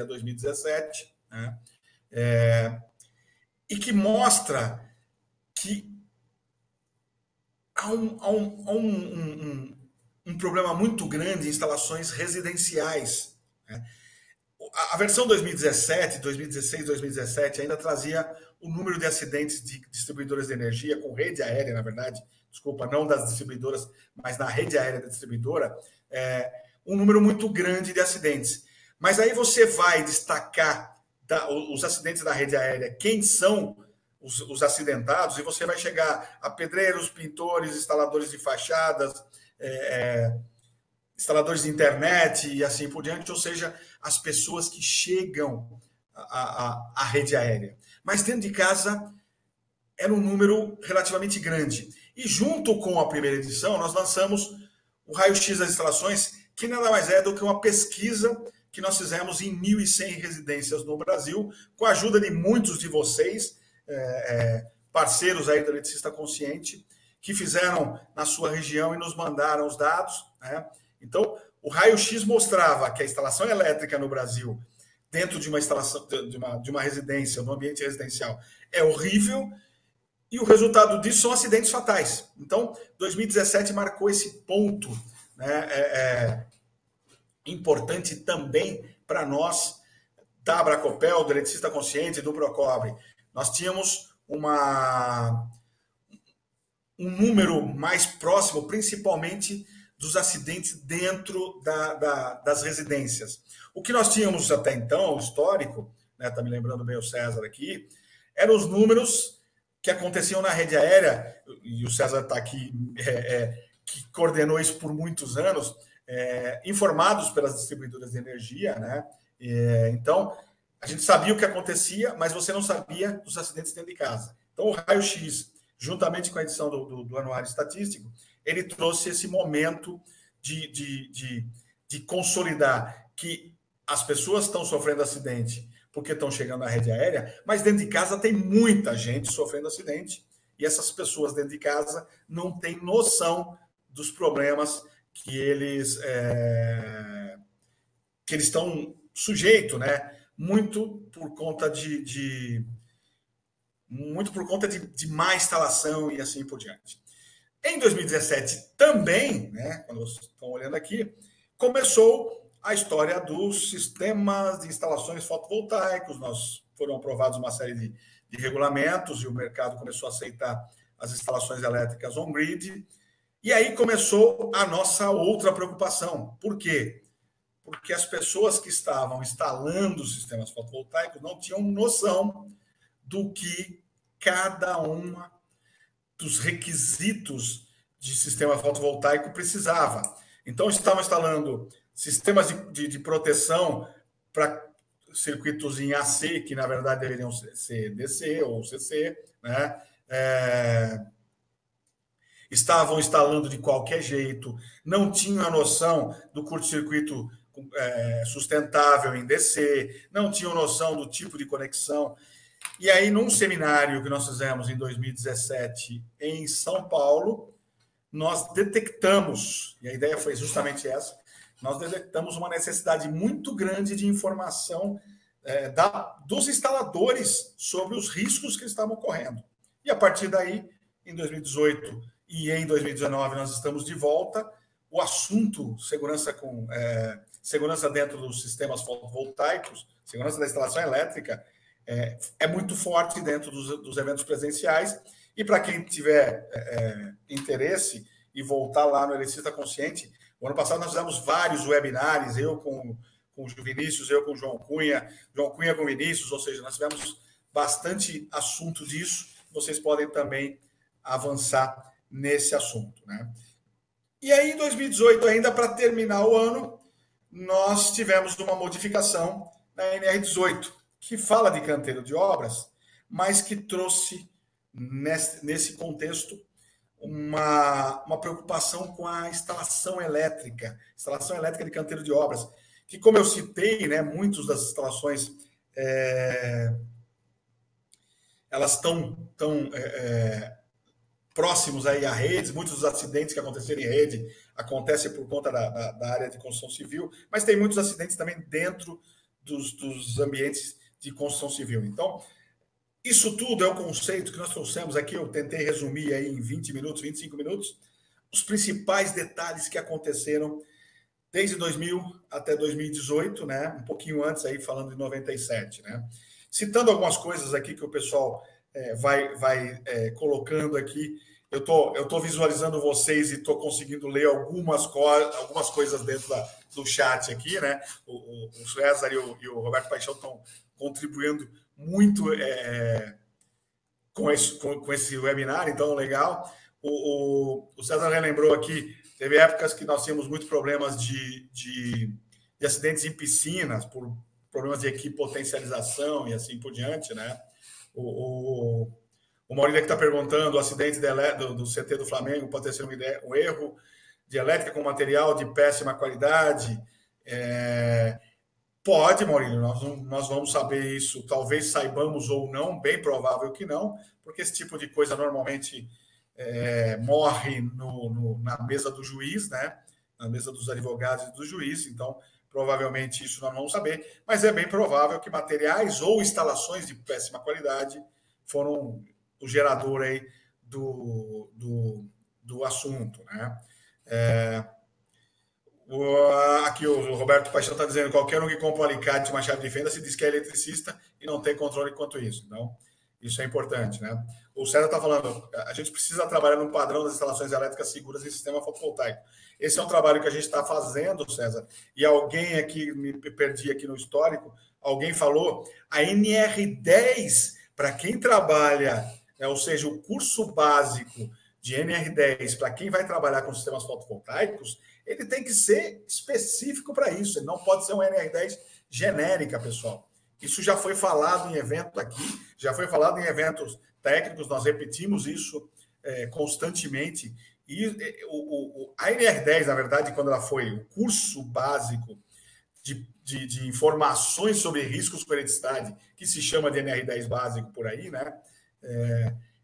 a 2017, né? E que mostra que há um problema muito grande em instalações residenciais, né? A versão 2017, 2016, 2017 ainda trazia o número de acidentes de distribuidoras de energia com rede aérea, na verdade, desculpa, não das distribuidoras, mas na rede aérea da distribuidora, um número muito grande de acidentes. Mas aí você vai destacar os acidentes da rede aérea, quem são os acidentados, e você vai chegar a pedreiros, pintores, instaladores de fachadas, instaladores de internet e assim por diante, ou seja, as pessoas que chegam à rede aérea. Mas dentro de casa era um número relativamente grande. E junto com a primeira edição, nós lançamos o raio-x das instalações, que nada mais é do que uma pesquisa que nós fizemos em 1.100 residências no Brasil, com a ajuda de muitos de vocês, parceiros aí do Eletricista Consciente, que fizeram na sua região e nos mandaram os dados, né? Então, o raio-x mostrava que a instalação elétrica no Brasil, dentro de uma instalação, de uma residência, no ambiente residencial, é horrível, e o resultado disso são acidentes fatais. Então, 2017 marcou esse ponto, né, importante também para nós, da Abracopel, do Eletricista Consciente, do Procobre. Nós tínhamos um número mais próximo, principalmente dos acidentes dentro das residências. O que nós tínhamos até então, o histórico, né, tá me lembrando bem o César aqui, eram os números que aconteciam na rede aérea, e o César está aqui, que coordenou isso por muitos anos, informados pelas distribuidoras de energia, né? Então, a gente sabia o que acontecia, mas você não sabia dos acidentes dentro de casa. Então, o raio-x, juntamente com a edição do Anuário Estatístico, ele trouxe esse momento de consolidar que as pessoas estão sofrendo acidente porque estão chegando à rede aérea, mas dentro de casa tem muita gente sofrendo acidente, e essas pessoas dentro de casa não têm noção dos problemas que eles estão sujeitos, né? Muito por conta de má instalação e assim por diante. Em 2017 também, né, quando vocês estão olhando aqui, começou a história dos sistemas de instalações fotovoltaicos. Foram aprovados uma série de regulamentos e o mercado começou a aceitar as instalações elétricas on-grid. E aí começou a nossa outra preocupação. Por quê? Porque as pessoas que estavam instalando os sistemas fotovoltaicos não tinham noção do que cada uma dos requisitos de sistema fotovoltaico precisava. Então, estavam instalando sistemas de proteção para circuitos em AC, que na verdade deveriam ser DC ou CC, né? Estavam instalando de qualquer jeito, não tinham a noção do curto-circuito sustentável em DC, não tinham noção do tipo de conexão. E aí, num seminário que nós fizemos em 2017 em São Paulo, nós detectamos, e a ideia foi justamente essa, nós detectamos uma necessidade muito grande de informação dos instaladores sobre os riscos que estavam correndo. E a partir daí, em 2018 e em 2019, nós estamos de volta. O assunto segurança dentro dos sistemas fotovoltaicos, segurança da instalação elétrica, é muito forte dentro dos eventos presenciais. E para quem tiver interesse e voltar lá no Eletricista Consciente, o ano passado nós fizemos vários webinários, eu com o Vinícius, eu com o João Cunha com o Vinícius, ou seja, nós tivemos bastante assunto disso. Vocês podem também avançar nesse assunto, né? E aí, em 2018, ainda para terminar o ano, nós tivemos uma modificação na NR18, que fala de canteiro de obras, mas que trouxe, nesse contexto, uma preocupação com a instalação elétrica de canteiro de obras, que, como eu citei, né, muitas das instalações elas estão próximos aí a redes, muitos dos acidentes que aconteceram em rede acontecem por conta da área de construção civil, mas tem muitos acidentes também dentro dos ambientes de construção civil. Então, isso tudo é o conceito que nós trouxemos aqui, eu tentei resumir aí em 20 minutos, 25 minutos, os principais detalhes que aconteceram desde 2000 até 2018, né? Um pouquinho antes aí, falando de 97, né? Citando algumas coisas aqui que o pessoal vai colocando aqui, eu tô visualizando vocês e estou conseguindo ler algumas coisas dentro do chat aqui, né? O César e o Roberto Paixão estão contribuindo muito com esse webinar, então legal. O César lembrou aqui, teve épocas que nós tínhamos muitos problemas de acidentes em piscinas, por problemas de equipotencialização e assim por diante, né? O Maurílio que está perguntando, o acidente do CT do Flamengo pode ter sido um erro de elétrica com material de péssima qualidade? Pode, Maurílio, nós vamos saber isso, talvez saibamos ou não, bem provável que não, porque esse tipo de coisa normalmente morre na mesa do juiz, né? Na mesa dos advogados e do juiz, então provavelmente isso nós não vamos saber, mas é bem provável que materiais ou instalações de péssima qualidade foram o gerador aí do assunto, né? Aqui o Roberto Paixão está dizendo: qualquer um que compra um alicate e uma chave de fenda se diz que é eletricista e não tem controle quanto isso. Então, isso é importante, né? O César está falando: a gente precisa trabalhar num padrão das instalações elétricas seguras em sistema fotovoltaico. Esse é um trabalho que a gente está fazendo, César. E alguém aqui, me perdi aqui no histórico, alguém falou, a NR10, para quem trabalha, ou seja, o curso básico de NR10, para quem vai trabalhar com sistemas fotovoltaicos, ele tem que ser específico para isso. Ele não pode ser um NR10 genérica, pessoal. Isso já foi falado em evento aqui, já foi falado em eventos técnicos, nós repetimos isso constantemente. E a NR10, na verdade, quando ela foi o curso básico de informações sobre riscos com eletricidade, que se chama de NR10 básico por aí, né?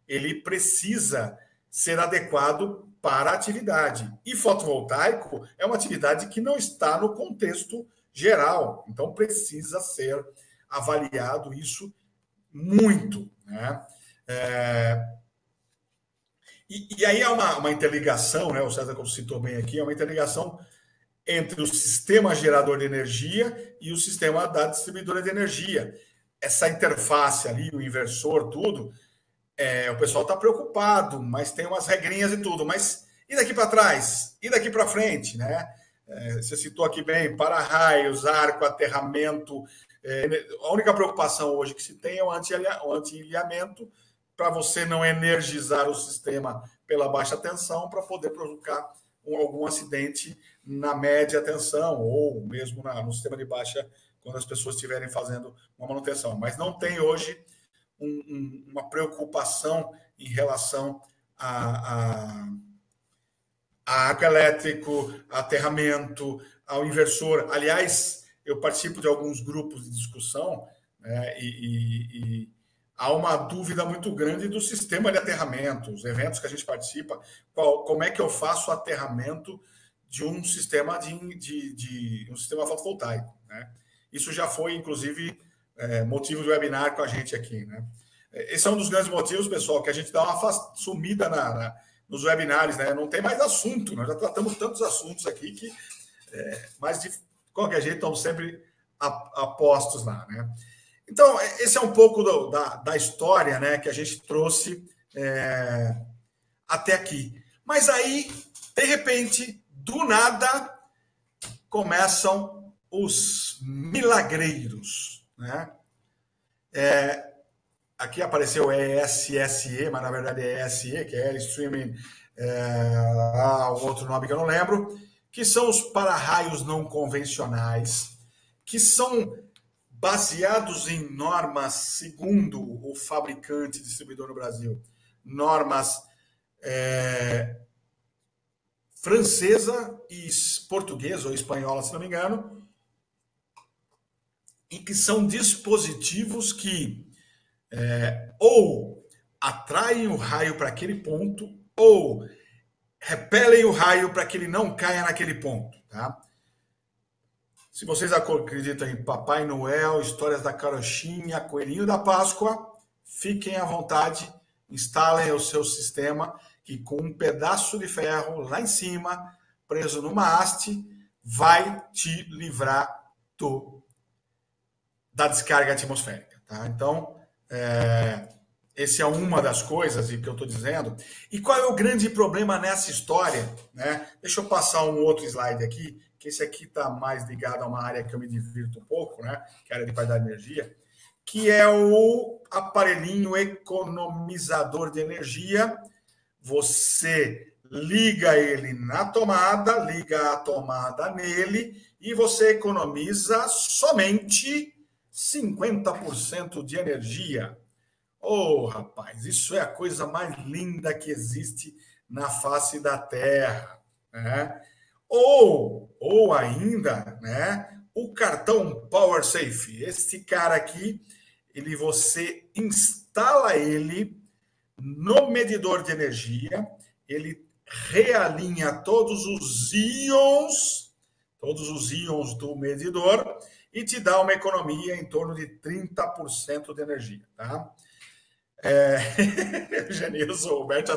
Ele precisa ser adequado para a atividade. E fotovoltaico é uma atividade que não está no contexto geral, então precisa ser avaliado isso muito, né? E aí há uma interligação, né? O César citou bem aqui, é uma interligação entre o sistema gerador de energia e o sistema da distribuidora de energia. Essa interface ali, o inversor, tudo, o pessoal está preocupado, mas tem umas regrinhas e tudo. Mas e daqui para trás? E daqui para frente, né? Você citou aqui bem, para-raios, arco, aterramento. A única preocupação hoje que se tem é o anti-ilhamento, para você não energizar o sistema pela baixa tensão, para poder provocar algum acidente na média tensão, ou mesmo no sistema de baixa, quando as pessoas estiverem fazendo uma manutenção. Mas não tem hoje uma preocupação em relação a arco elétrico, a aterramento, ao inversor. Aliás, eu participo de alguns grupos de discussão, né, e há uma dúvida muito grande do sistema de aterramento, os eventos que a gente participa, como é que eu faço o aterramento de um sistema um sistema fotovoltaico, né? Isso já foi, inclusive, motivo de webinar com a gente aqui, né? Esse é um dos grandes motivos, pessoal, que a gente dá uma sumida nos webinars, né? Não tem mais assunto, nós já tratamos tantos assuntos aqui que, mas de qualquer jeito, estão sempre apostos lá, né? Então, esse é um pouco da história, né, que a gente trouxe até aqui. Mas aí, de repente, do nada, começam os milagreiros, né? Aqui apareceu ESSE, mas na verdade é ESE, que é Air Streaming, um outro nome que eu não lembro, que são os para-raios não convencionais, que são baseados em normas, segundo o fabricante e distribuidor no Brasil, normas francesa e portuguesa ou espanhola, se não me engano, e que são dispositivos que ou atraem o raio para aquele ponto ou repelem o raio para que ele não caia naquele ponto, tá? Se vocês acreditam em Papai Noel, histórias da carochinha, Coelhinho da Páscoa, fiquem à vontade, instalem o seu sistema, que com um pedaço de ferro lá em cima, preso numa haste, vai te livrar da descarga atmosférica, tá? Então, essa é uma das coisas que eu estou dizendo. E qual é o grande problema nessa história, né? Deixa eu passar um outro slide aqui, que esse aqui está mais ligado a uma área que eu me divirto um pouco, né? Que é a área de qualidade de energia, que é o aparelhinho economizador de energia. Você liga ele na tomada, liga a tomada nele e você economiza somente 50% de energia. Oh, rapaz, isso é a coisa mais linda que existe na face da Terra, né? Ou ainda, né, o cartão PowerSafe. Esse cara aqui, você instala ele no medidor de energia, ele realinha todos os íons do medidor e te dá uma economia em torno de 30% de energia, tá? Genilson, o Roberto, já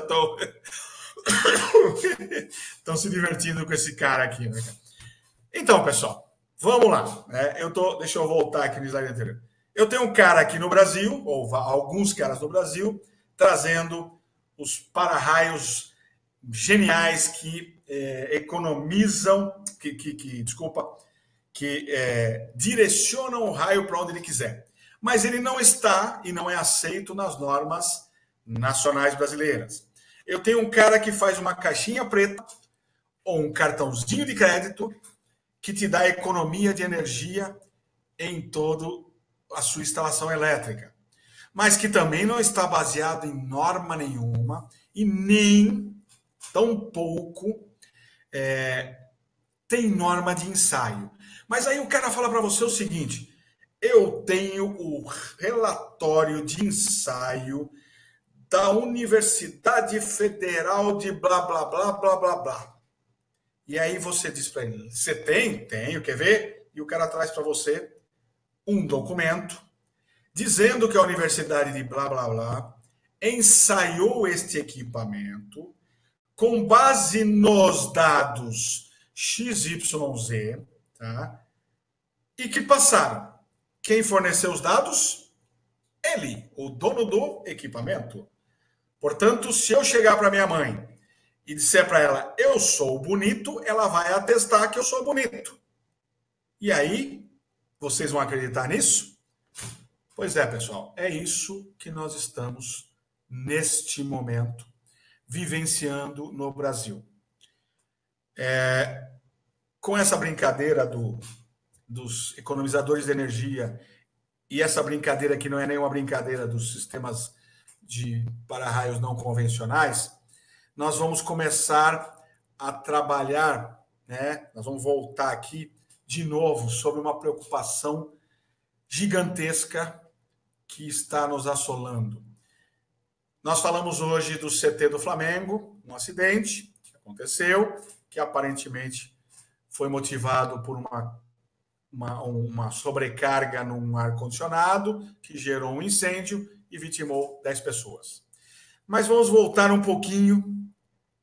estão se divertindo com esse cara aqui, né? Então, pessoal, vamos lá, né? Deixa eu voltar aqui no slide anterior. Eu tenho um cara aqui no Brasil, ou alguns caras no Brasil, trazendo os para-raios geniais que economizam, direcionam o raio para onde ele quiser. Mas ele não está e não é aceito nas normas nacionais brasileiras. Eu tenho um cara que faz uma caixinha preta ou um cartãozinho de crédito que te dá economia de energia em toda a sua instalação elétrica, mas que também não está baseado em norma nenhuma e nem tampouco tem norma de ensaio. Mas aí o cara fala para você o seguinte: eu tenho o relatório de ensaio da Universidade Federal de blá, blá, blá, blá, blá, blá. E aí você diz para ele, você tem? Tenho, quer ver? E o cara traz para você um documento dizendo que a Universidade de blá, blá, blá ensaiou este equipamento com base nos dados XYZ, tá? E que passaram. Quem forneceu os dados? Ele, o dono do equipamento. Portanto, se eu chegar para minha mãe e disser para ela, eu sou bonito, ela vai atestar que eu sou bonito. E aí, vocês vão acreditar nisso? Pois é, pessoal, é isso que nós estamos, neste momento, vivenciando no Brasil. Com essa brincadeira dos economizadores de energia, e essa brincadeira que não é nenhuma brincadeira dos sistemas de para-raios não convencionais, nós vamos começar a trabalhar, né? Nós vamos voltar aqui de novo sobre uma preocupação gigantesca que está nos assolando? Nós falamos hoje do CT do Flamengo, um acidente que aconteceu, que aparentemente foi motivado por uma sobrecarga num ar-condicionado, que gerou um incêndio e vitimou 10 pessoas. Mas vamos voltar um pouquinho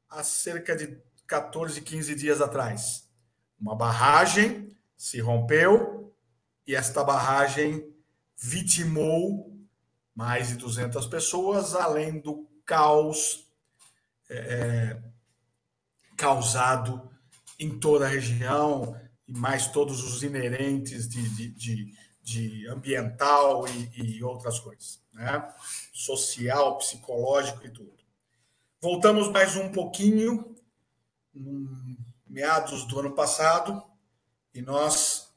a cerca de 14, 15 dias atrás. Uma barragem se rompeu e esta barragem vitimou mais de 200 pessoas, além do caos causado em toda a região, e mais todos os inerentes de ambiental e outras coisas, né? Social, psicológico e tudo. Voltamos mais um pouquinho, meados do ano passado, e nós,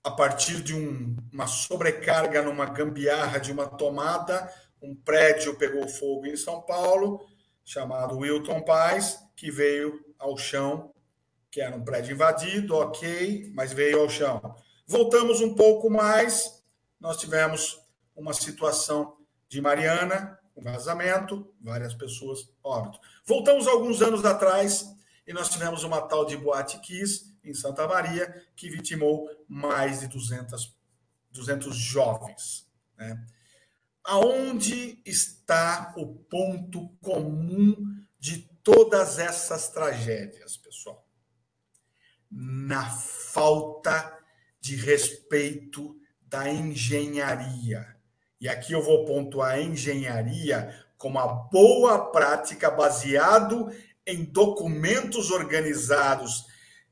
a partir de uma sobrecarga numa gambiarra de uma tomada, um prédio pegou fogo em São Paulo, chamado Wilton Paz, que veio ao chão, que era um prédio invadido, ok, mas veio ao chão. Voltamos um pouco mais, nós tivemos uma situação de Mariana, um vazamento, várias pessoas óbito. Voltamos alguns anos atrás e nós tivemos uma tal de Boate Kiss, em Santa Maria, que vitimou mais de 200 jovens, né? Aonde está o ponto comum de todas essas tragédias, pessoal? Na falta de respeito da engenharia. E aqui eu vou pontuar a engenharia como a boa prática baseado em documentos organizados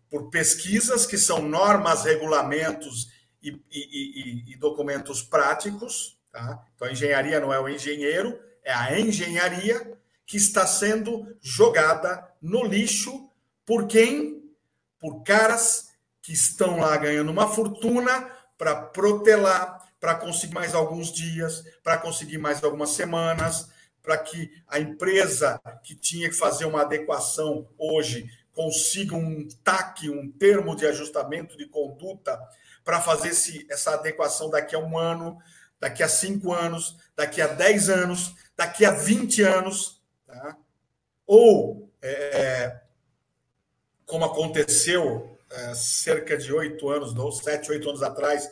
por pesquisas, que são normas, regulamentos e documentos práticos. Tá? Então, a engenharia não é o engenheiro, é a engenharia que está sendo jogada no lixo por quem? Por caras que estão lá ganhando uma fortuna para protelar, para conseguir mais alguns dias, para conseguir mais algumas semanas, para que a empresa que tinha que fazer uma adequação hoje consiga um TAC, um termo de ajustamento de conduta, para fazer essa adequação daqui a um ano, daqui a 5 anos, daqui a 10 anos, daqui a 20 anos. Tá? Ou, como aconteceu cerca de 8 anos, 7, 8 anos atrás,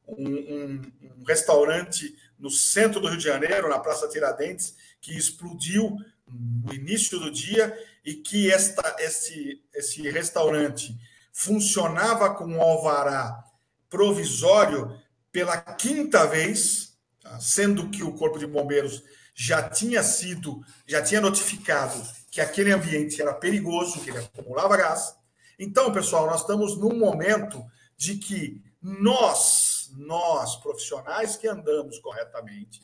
um restaurante no centro do Rio de Janeiro, na Praça Tiradentes, que explodiu no início do dia e que esse restaurante funcionava com um alvará provisório pela 5ª vez, tá? Sendo que o Corpo de Bombeiros já tinha notificado que aquele ambiente era perigoso, que ele acumulava gás. Então, pessoal, nós estamos num momento de que nós profissionais que andamos corretamente,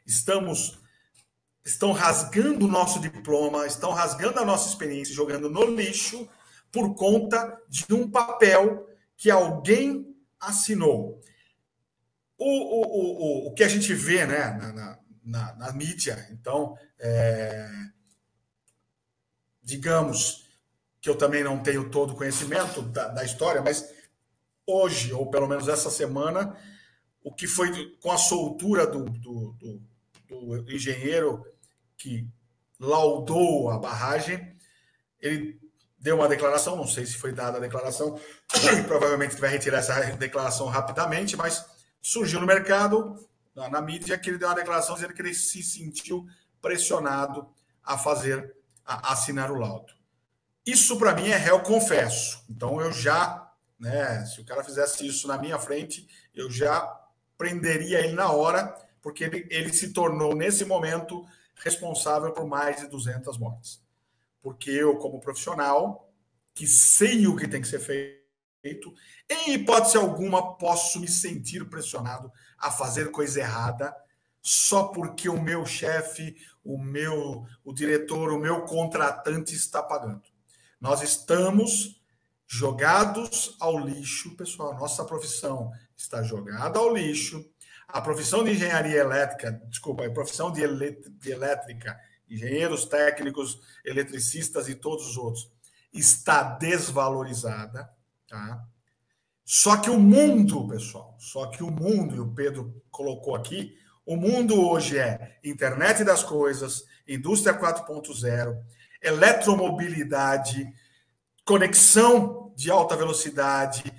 estão rasgando o nosso diploma, estão rasgando a nossa experiência, jogando no lixo por conta de um papel que alguém assinou. O que a gente vê, né, na mídia, então, digamos que eu também não tenho todo o conhecimento da história, mas hoje, ou pelo menos essa semana, o que foi com a soltura do engenheiro que laudou a barragem, ele deu uma declaração, não sei se foi dada a declaração, provavelmente vai retirar essa declaração rapidamente, mas surgiu no mercado, na mídia, que ele deu uma declaração dizendo que ele se sentiu pressionado a assinar o laudo. Isso, para mim, é réu confesso. Então, eu já, né, se o cara fizesse isso na minha frente, eu já prenderia ele na hora, porque ele se tornou, nesse momento, responsável por mais de 200 mortes. Porque eu, como profissional, que sei o que tem que ser feito, em hipótese alguma, posso me sentir pressionado a fazer coisa errada só porque o meu chefe, o diretor, o meu contratante está pagando. Nós estamos jogados ao lixo, pessoal. Nossa profissão está jogada ao lixo. A profissão de engenharia elétrica, a profissão de elétrica, engenheiros técnicos, eletricistas e todos os outros, está desvalorizada. Tá? Só que o mundo, pessoal, e o Pedro colocou aqui, o mundo hoje é internet das coisas, indústria 4.0, eletromobilidade, conexão de alta velocidade,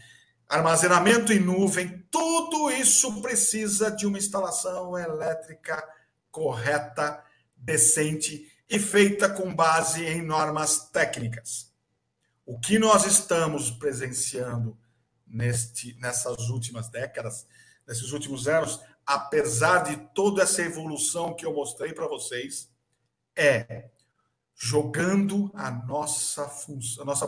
armazenamento em nuvem, tudo isso precisa de uma instalação elétrica correta, decente e feita com base em normas técnicas. O que nós estamos presenciando nessas últimas décadas, nesses últimos anos, apesar de toda essa evolução que eu mostrei para vocês, é jogando a nossa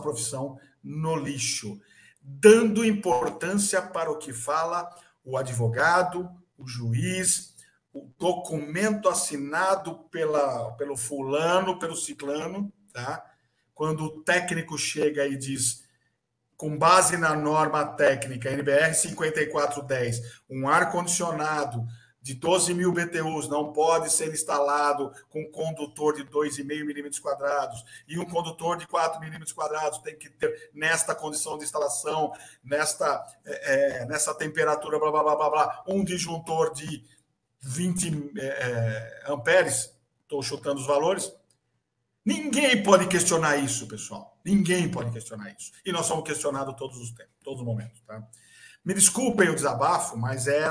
profissão no lixo, dando importância para o que fala o advogado, o juiz, o documento assinado pelo fulano, pelo ciclano, tá? Quando o técnico chega e diz, com base na norma técnica NBR 5410, um ar-condicionado de 12 mil BTUs não pode ser instalado com condutor de 2,5 milímetros quadrados e um condutor de 4 milímetros quadrados tem que ter nesta condição de instalação, nessa temperatura, blá, blá, blá, blá, blá, um disjuntor de 20 amperes, estou chutando os valores. Ninguém pode questionar isso, pessoal. Ninguém pode questionar isso. E nós somos questionados todos os tempos, todos os momentos, tá? Me desculpem o desabafo, mas é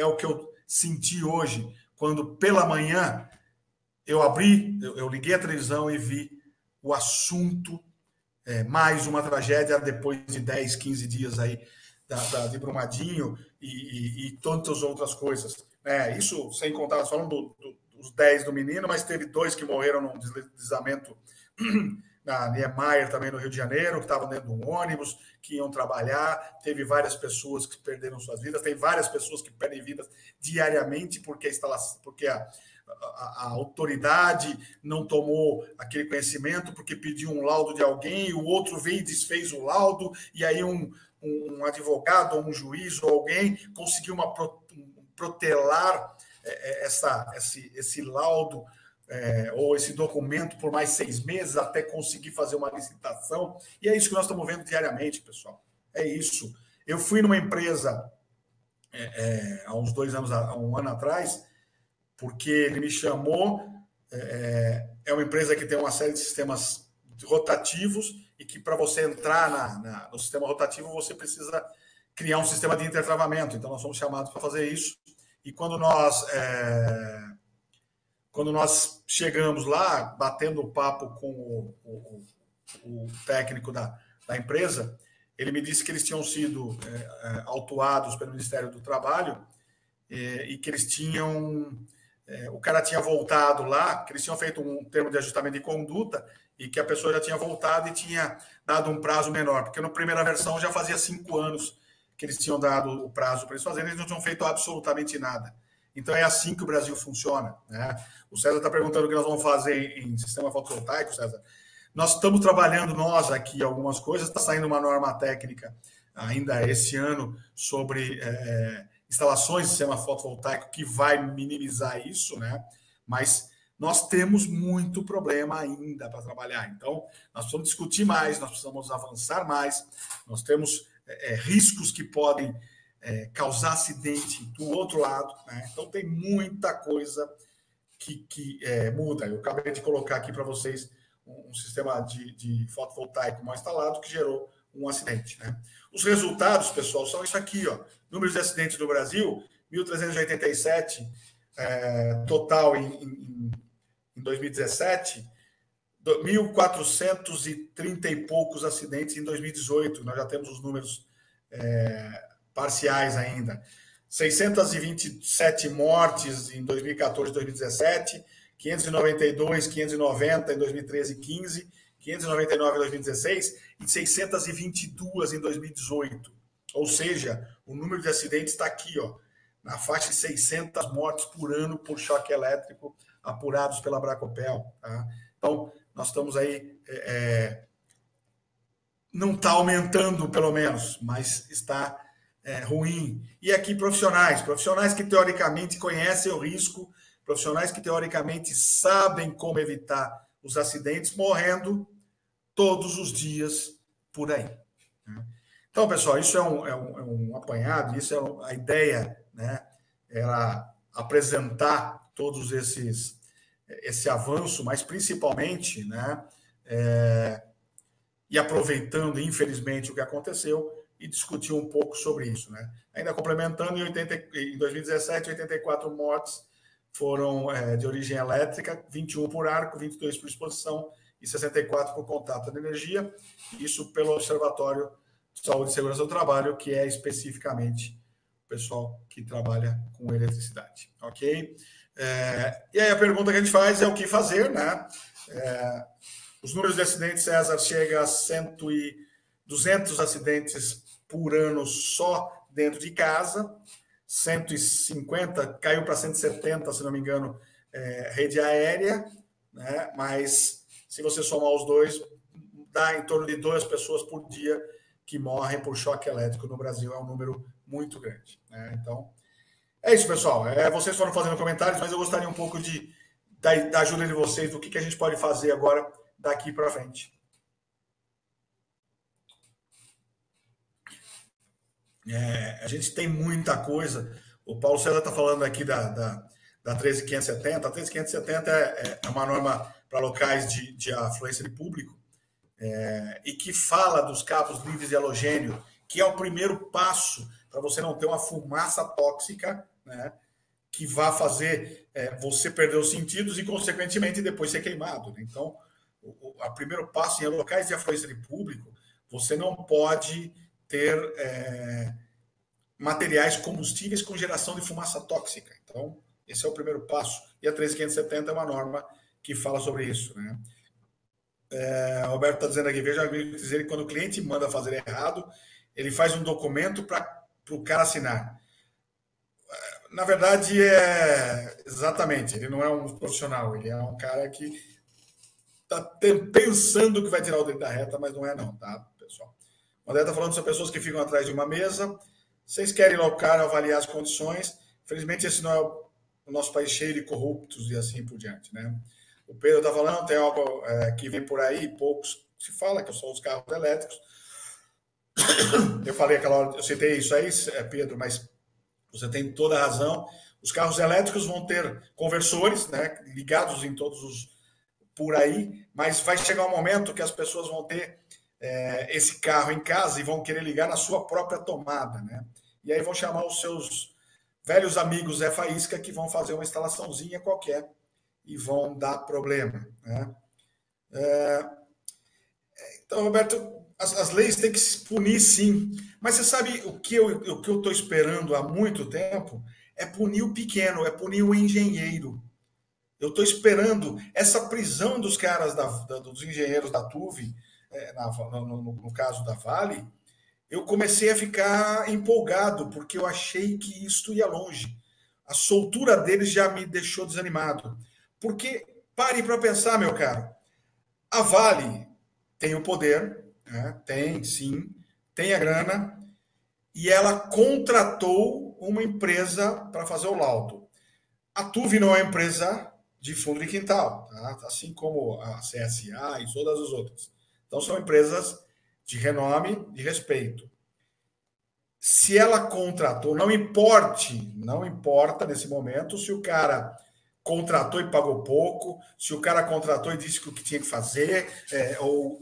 o que eu senti hoje, quando pela manhã eu liguei a televisão e vi o assunto, mais uma tragédia depois de 10, 15 dias aí de Brumadinho e tantas outras coisas. Isso sem contar, falando dos 10 do menino, mas teve 2 que morreram num deslizamento na Niemeyer, também no Rio de Janeiro, que estavam dentro de um ônibus, que iam trabalhar. Teve várias pessoas que perderam suas vidas. Tem várias pessoas que perdem vidas diariamente porque a autoridade não tomou aquele conhecimento, porque pediu um laudo de alguém, o outro veio e desfez o laudo, e aí um advogado, ou um juiz, ou alguém conseguiu protelar esse laudo, ou esse documento por mais 6 meses até conseguir fazer uma licitação. E é isso que nós estamos vendo diariamente, pessoal. É isso. Eu fui numa empresa há uns 2 anos, há um ano atrás, porque ele me chamou. É uma empresa que tem uma série de sistemas rotativos e que para você entrar no sistema rotativo você precisa criar um sistema de intertravamento. Então nós somos chamados para fazer isso. E quando nós chegamos lá, batendo o papo com o técnico da empresa, ele me disse que eles tinham sido autuados pelo Ministério do Trabalho e que eles tinham... o cara tinha voltado lá, que eles tinham feito um termo de ajustamento de conduta e que a pessoa já tinha voltado e tinha dado um prazo menor, porque na primeira versão já fazia 5 anos que eles tinham dado o prazo para eles fazerem, eles não tinham feito absolutamente nada. Então é assim que o Brasil funciona, né? O César está perguntando o que nós vamos fazer em sistema fotovoltaico, César. Nós estamos trabalhando, aqui, algumas coisas. Está saindo uma norma técnica ainda esse ano sobre instalações de sistema fotovoltaico que vai minimizar isso, né? Mas nós temos muito problema ainda para trabalhar. Então, nós precisamos discutir mais, nós precisamos avançar mais, nós temos riscos que podem causar acidente do outro lado, né? Então tem muita coisa que muda. Eu acabei de colocar aqui para vocês um sistema de fotovoltaico mal instalado que gerou um acidente, né? Os resultados, pessoal, são isso aqui, ó. Números de acidentes no Brasil, 1.387 total em 2017, 1.430 e poucos acidentes em 2018. Nós já temos os números parciais ainda. 627 mortes em 2014 e 2017, 592, 590 em 2013 e 15, 599 em 2016 e 622 em 2018. Ou seja, o número de acidentes está aqui, ó, na faixa de 600 mortes por ano por choque elétrico apurados pela Bracopel. Tá? Então, nós estamos aí... não está aumentando, pelo menos, mas está ruim. E aqui profissionais que teoricamente conhecem o risco, profissionais que teoricamente sabem como evitar os acidentes, morrendo todos os dias por aí. Então, pessoal, isso é um apanhado, isso a ideia, né? Era apresentar todos esse avanço, mas principalmente, né? E aproveitando, infelizmente, o que aconteceu e discutir um pouco sobre isso, né? Ainda complementando, em 2017, 84 mortes foram de origem elétrica, 21 por arco, 22 por exposição e 64 por contato de energia. Isso pelo Observatório de Saúde e Segurança do Trabalho, que é especificamente o pessoal que trabalha com eletricidade, ok? E aí a pergunta que a gente faz é o que fazer, né? Os números de acidentes, César, chega a 200 acidentes por ano só dentro de casa, 150, caiu para 170, se não me engano, rede aérea, né? Mas se você somar os dois, dá em torno de 2 pessoas por dia que morrem por choque elétrico no Brasil. É um número muito grande, né? Então, é isso, pessoal. Vocês foram fazendo comentários, mas eu gostaria um pouco da ajuda de vocês, do que a gente pode fazer agora daqui para frente. A gente tem muita coisa. O Paulo César está falando aqui da 13570. A 13570 é uma norma para locais de afluência de público e que fala dos cabos livres de halogênio, que é o primeiro passo para você não ter uma fumaça tóxica, né, que vá fazer você perder os sentidos e, consequentemente, depois ser queimado. Né? Então, o primeiro passo em locais de afluência de público, você não pode ter materiais combustíveis com geração de fumaça tóxica. Então, esse é o primeiro passo. E a 13570 é uma norma que fala sobre isso. Né? O Roberto está dizendo aqui, veja dizer que quando o cliente manda fazer errado, ele faz um documento para o cara assinar. Na verdade, exatamente, ele não é um profissional, ele é um cara que está pensando que vai tirar o dedo da reta, mas não é não, tá, pessoal? O André está falando sobre pessoas que ficam atrás de uma mesa. Vocês querem ir lá o cara avaliar as condições. Infelizmente, esse não é o nosso país cheio de corruptos e assim por diante, né? O Pedro está falando, tem algo que vem por aí, poucos se fala, que são os carros elétricos. Eu falei aquela hora, eu citei isso aí, Pedro, mas você tem toda a razão. Os carros elétricos vão ter conversores, né, ligados em todos os por aí, mas vai chegar um momento que as pessoas vão ter esse carro em casa e vão querer ligar na sua própria tomada, né? E aí vão chamar os seus velhos amigos Zé Faísca que vão fazer uma instalaçãozinha qualquer e vão dar problema, né? Então, Roberto, as leis têm que se punir, sim. Mas você sabe o que eu estou esperando há muito tempo? É punir o pequeno, é punir o engenheiro. Eu estou esperando essa prisão dos caras, dos engenheiros da TUV, no caso da Vale. Eu comecei a ficar empolgado, porque eu achei que isto ia longe. A soltura deles já me deixou desanimado. Porque, pare para pensar, meu caro, a Vale tem o poder, né? Tem, sim, tem a grana, e ela contratou uma empresa para fazer o laudo. A TUV não é empresa de fundo de quintal, tá? Assim como a CSA e todas as outras. Então, são empresas de renome, de respeito. Se ela contratou, não importa nesse momento se o cara contratou e pagou pouco, se o cara contratou e disse que o que tinha que fazer,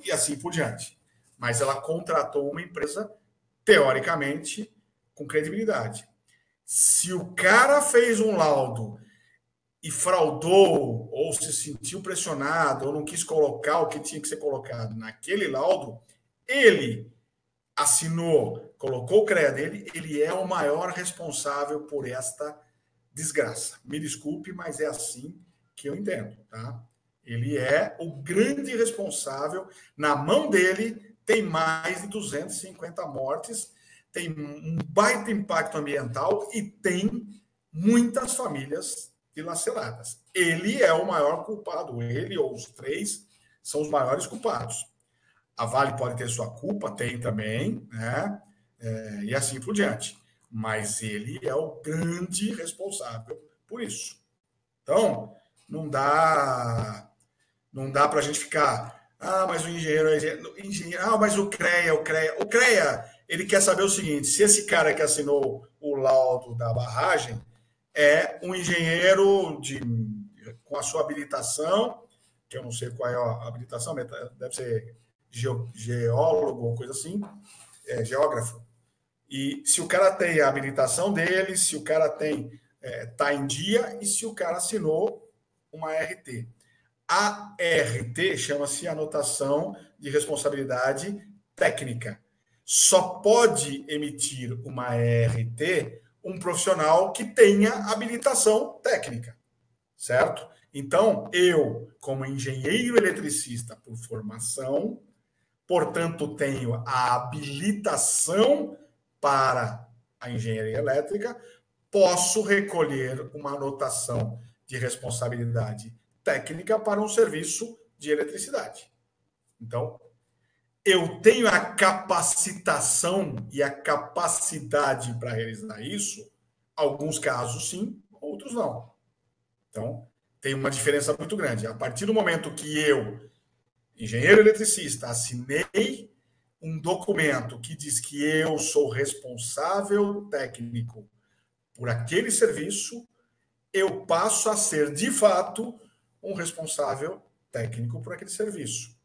e assim por diante. Mas ela contratou uma empresa, teoricamente, com credibilidade. Se o cara fez um laudo e fraudou, ou se sentiu pressionado, ou não quis colocar o que tinha que ser colocado naquele laudo, ele assinou, colocou o CREA dele, ele é o maior responsável por esta desgraça. Me desculpe, mas é assim que eu entendo, tá? Ele é o grande responsável. Na mão dele tem mais de 250 mortes, tem um baita impacto ambiental e tem muitas famílias dilaceradas. Ele é o maior culpado. Ele ou os 3 são os maiores culpados. A Vale pode ter sua culpa, tem também, né? E assim por diante. Mas ele é o grande responsável por isso. Então, não dá para a gente ficar. Mas o engenheiro, mas o CREA. O CREA ele quer saber o seguinte: se esse cara que assinou o laudo da barragem é um engenheiro com a sua habilitação, que eu não sei qual é a habilitação, deve ser geólogo ou coisa assim, geógrafo. E se o cara tem a habilitação dele, se o cara está em dia e se o cara assinou uma RT. A RT chama-se anotação de responsabilidade técnica. Só pode emitir uma RT um profissional que tenha habilitação técnica, certo? Então, eu, como engenheiro eletricista por formação, portanto, tenho a habilitação para a engenharia elétrica, posso recolher uma anotação de responsabilidade técnica para um serviço de eletricidade. Então, eu tenho a capacitação e a capacidade para realizar isso. Alguns casos sim, outros não. Então, tem uma diferença muito grande. A partir do momento que eu, engenheiro eletricista, assinei um documento que diz que eu sou responsável técnico por aquele serviço, eu passo a ser, de fato, um responsável técnico por aquele serviço.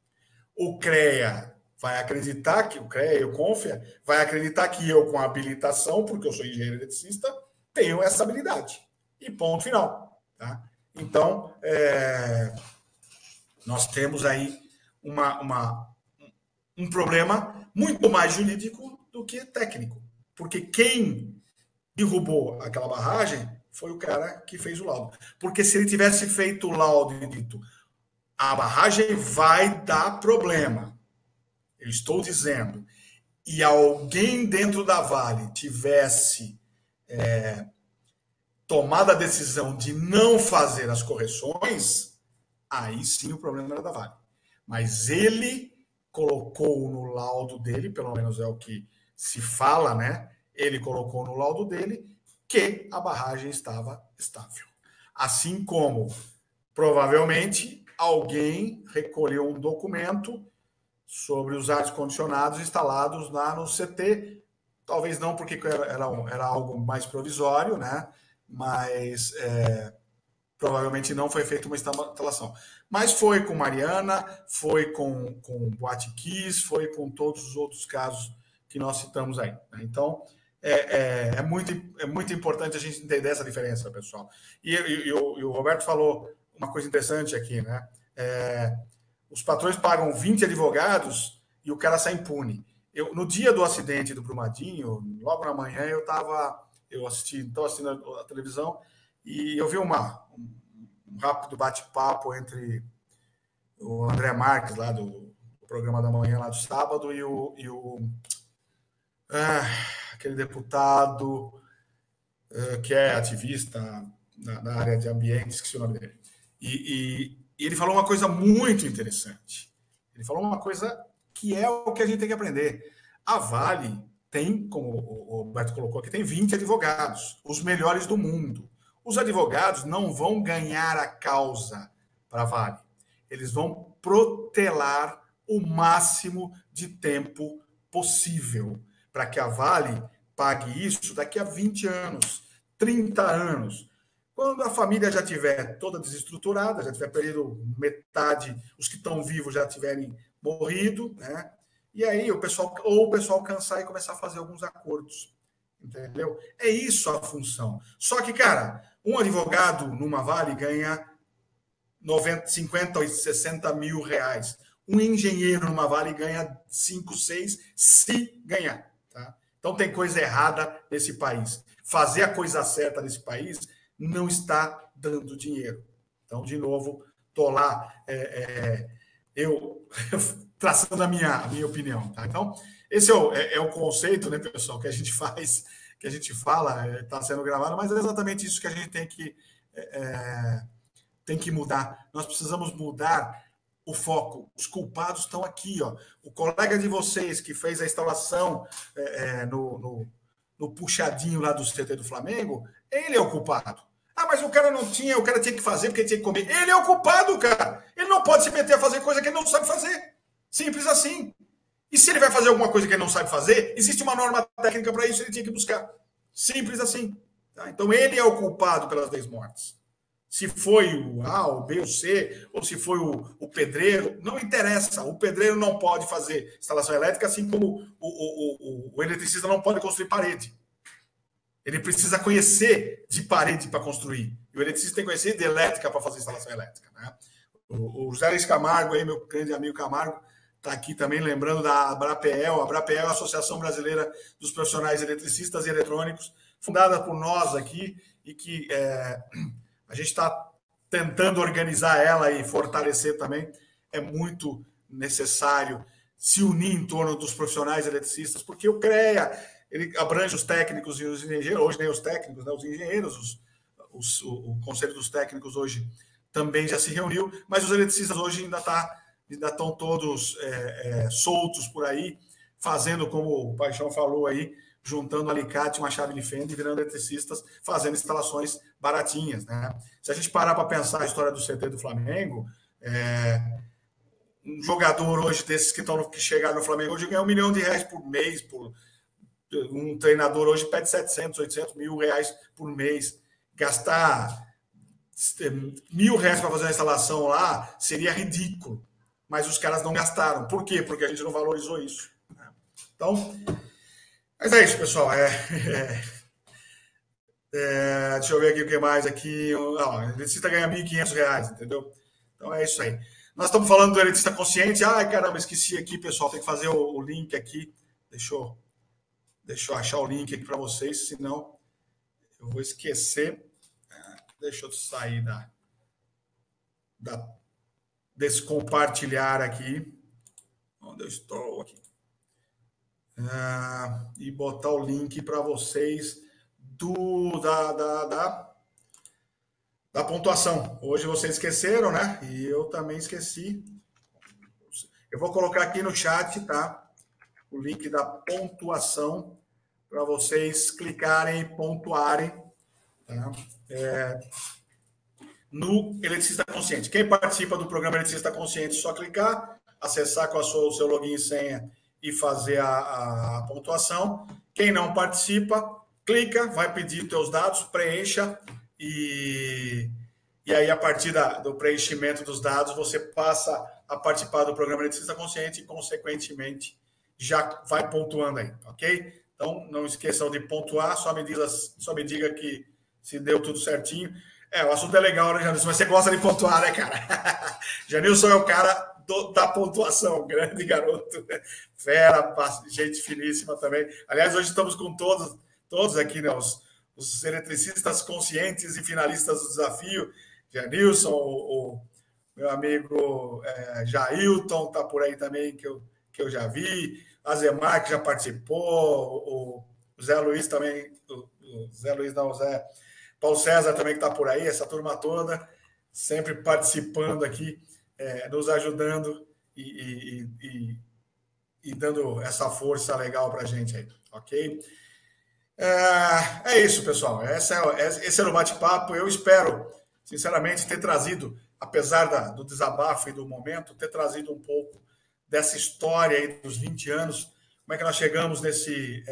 O CREA vai acreditar que, o CREA e o CONFIA, vai acreditar que eu, com habilitação, porque eu sou engenheiro eletricista, tenho essa habilidade. E ponto final. Tá? Então, nós temos aí um problema muito mais jurídico do que técnico. Porque quem derrubou aquela barragem foi o cara que fez o laudo. Porque se ele tivesse feito o laudo e dito a barragem vai dar problema, eu estou dizendo, e alguém dentro da Vale tivesse tomado a decisão de não fazer as correções, aí sim o problema era da Vale. Mas ele colocou no laudo dele, pelo menos é o que se fala, né? Ele colocou no laudo dele que a barragem estava estável. Assim como, provavelmente, alguém recolheu um documento sobre os ar-condicionados instalados lá no CT. Talvez não, porque era algo mais provisório, né? Mas provavelmente não foi feita uma instalação. Mas foi com Mariana, foi com Boate Kiss, foi com todos os outros casos que nós citamos aí. Né? Então, é muito importante a gente entender essa diferença, pessoal. E o Roberto falou uma coisa interessante aqui, né? Os patrões pagam 20 advogados e o cara sai impune. No dia do acidente do Brumadinho, logo na manhã, eu estava assistindo a televisão e eu vi um rápido bate-papo entre o André Marques, lá do programa da manhã, lá do sábado, aquele deputado que é ativista na área de ambiente, esqueci o nome dele. E ele falou uma coisa muito interessante. Ele falou uma coisa que é o que a gente tem que aprender. A Vale tem, como o Roberto colocou aqui, tem 20 advogados, os melhores do mundo. Os advogados não vão ganhar a causa para a Vale. Eles vão protelar o máximo de tempo possível para que a Vale pague isso daqui a 20 anos, 30 anos. Quando a família já estiver toda desestruturada, já tiver perdido metade, os que estão vivos já tiverem morrido, né? E aí o pessoal cansar e começar a fazer alguns acordos. Entendeu? É isso a função. Só que, cara, um advogado numa Vale ganha 50 ou 60 mil reais. Um engenheiro numa Vale ganha 5, 6, se ganhar. Tá? Então tem coisa errada nesse país. Fazer a coisa certa nesse país não está dando dinheiro. Então, de novo, estou lá, eu traçando a minha opinião. Tá? Então, esse é o conceito, né, pessoal, que a gente faz, que a gente fala, está sendo gravado, mas é exatamente isso que a gente tem que mudar. Nós precisamos mudar o foco. Os culpados estão aqui. Ó. O colega de vocês que fez a instalação no puxadinho lá do CT do Flamengo, ele é o culpado. Ah, mas o cara não tinha, o cara tinha que fazer porque tinha que comer. Ele é o culpado, cara. Ele não pode se meter a fazer coisa que ele não sabe fazer. Simples assim. E se ele vai fazer alguma coisa que ele não sabe fazer, existe uma norma técnica para isso, ele tinha que buscar. Simples assim. Tá? Então, ele é o culpado pelas 10 mortes. Se foi o A, o B, o C, ou se foi o pedreiro, não interessa. O pedreiro não pode fazer instalação elétrica, assim como o eletricista não pode construir parede. Ele precisa conhecer de parede para construir. E o eletricista tem que conhecer de elétrica para fazer instalação elétrica. Né? O José Luiz Camargo, aí, meu grande amigo Camargo, está aqui também lembrando da Abrapeel. A Abrapeel é a Associação Brasileira dos Profissionais Eletricistas e Eletrônicos, fundada por nós aqui, e que a gente está tentando organizar ela e fortalecer também. É muito necessário se unir em torno dos profissionais eletricistas, porque o CREA ele abrange os técnicos e os engenheiros, hoje nem os técnicos, né, os engenheiros, o Conselho dos Técnicos hoje também já se reuniu, mas os eletricistas hoje ainda estão todos soltos por aí, fazendo como o Paixão falou aí, juntando um alicate e uma chave de fenda e virando eletricistas, fazendo instalações baratinhas. Né? Se a gente parar para pensar a história do CT do Flamengo, um jogador hoje desses que chegaram no Flamengo hoje ganha R$1 milhão por mês, um treinador hoje pede 700, 800 mil reais por mês. Gastar R$1.000 para fazer uma instalação lá seria ridículo, mas os caras não gastaram. Por quê? Porque a gente não valorizou isso. Então, mas é isso, pessoal. Deixa eu ver aqui o que mais aqui. O eletricista ganha R$1.500, entendeu? Então é isso aí. Nós estamos falando do eletricista consciente. Ai, caramba, esqueci aqui, pessoal. Tem que fazer o link aqui. Deixa eu achar o link aqui para vocês, senão eu vou esquecer. Deixa eu sair desse compartilhar aqui. Onde eu estou aqui? E botar o link para vocês da pontuação. Hoje vocês esqueceram, né? E eu também esqueci. Eu vou colocar aqui no chat, tá? O link da pontuação para vocês clicarem e pontuarem, tá? No Eletricista Consciente. Quem participa do programa Eletricista Consciente, só clicar, acessar com o seu login e senha e fazer a pontuação. Quem não participa, clica, vai pedir os teus dados, preencha e aí a partir do preenchimento dos dados você passa a participar do programa Eletricista Consciente e consequentemente já vai pontuando aí, ok? Então não esqueçam de pontuar, só me diga que se deu tudo certinho. O assunto é legal, né, Janilson? Mas você gosta de pontuar, né, cara? Janilson é o cara da pontuação, grande garoto, fera, gente finíssima também. Aliás, hoje estamos com todos aqui, né? Os eletricistas conscientes e finalistas do desafio. Janilson, o meu amigo Jailton está por aí também, que eu já vi. Azemar, que já participou. O Zé Luiz também. O Zé Luiz não, o Zé Paulo César também, que está por aí. Essa turma toda, sempre participando aqui, nos ajudando e dando essa força legal para a gente aí, ok? É isso, pessoal. Esse era o bate-papo. Eu espero, sinceramente, ter trazido, apesar do desabafo e do momento, ter trazido um pouco dessa história aí dos 20 anos, como é que nós chegamos nesse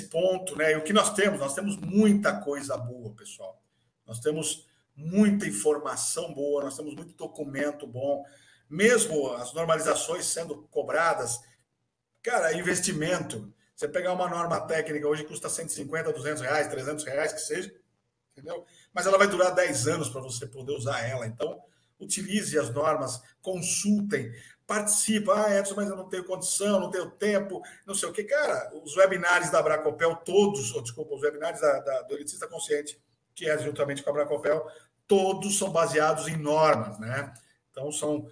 ponto, né? E o que nós temos muita coisa boa, pessoal. Nós temos muita informação boa, nós temos muito documento bom, mesmo as normalizações sendo cobradas. Cara, investimento. Você pegar uma norma técnica hoje custa 150, 200 reais, 300 reais, que seja, entendeu? Mas ela vai durar 10 anos para você poder usar ela. Então, utilize as normas, consultem, participe. Edson, mas eu não tenho condição, não tenho tempo, não sei o quê. Cara, os webinários da Abracopel, os webinários do Eletricista Consciente, que é juntamente com a Abracopel, todos são baseados em normas, né? Então, são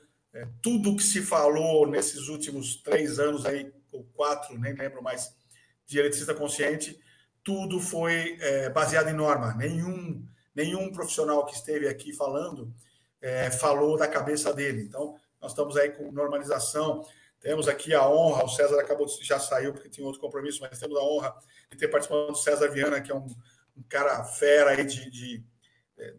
tudo o que se falou nesses últimos 3 anos aí, ou 4, nem lembro mais, de Eletricista Consciente, tudo foi baseado em norma. Nenhum profissional que esteve aqui falando falou da cabeça dele. Então, nós estamos aí com normalização. Temos aqui a honra, o César já saiu porque tinha outro compromisso, mas temos a honra de ter participado do César Viana, que é um cara fera aí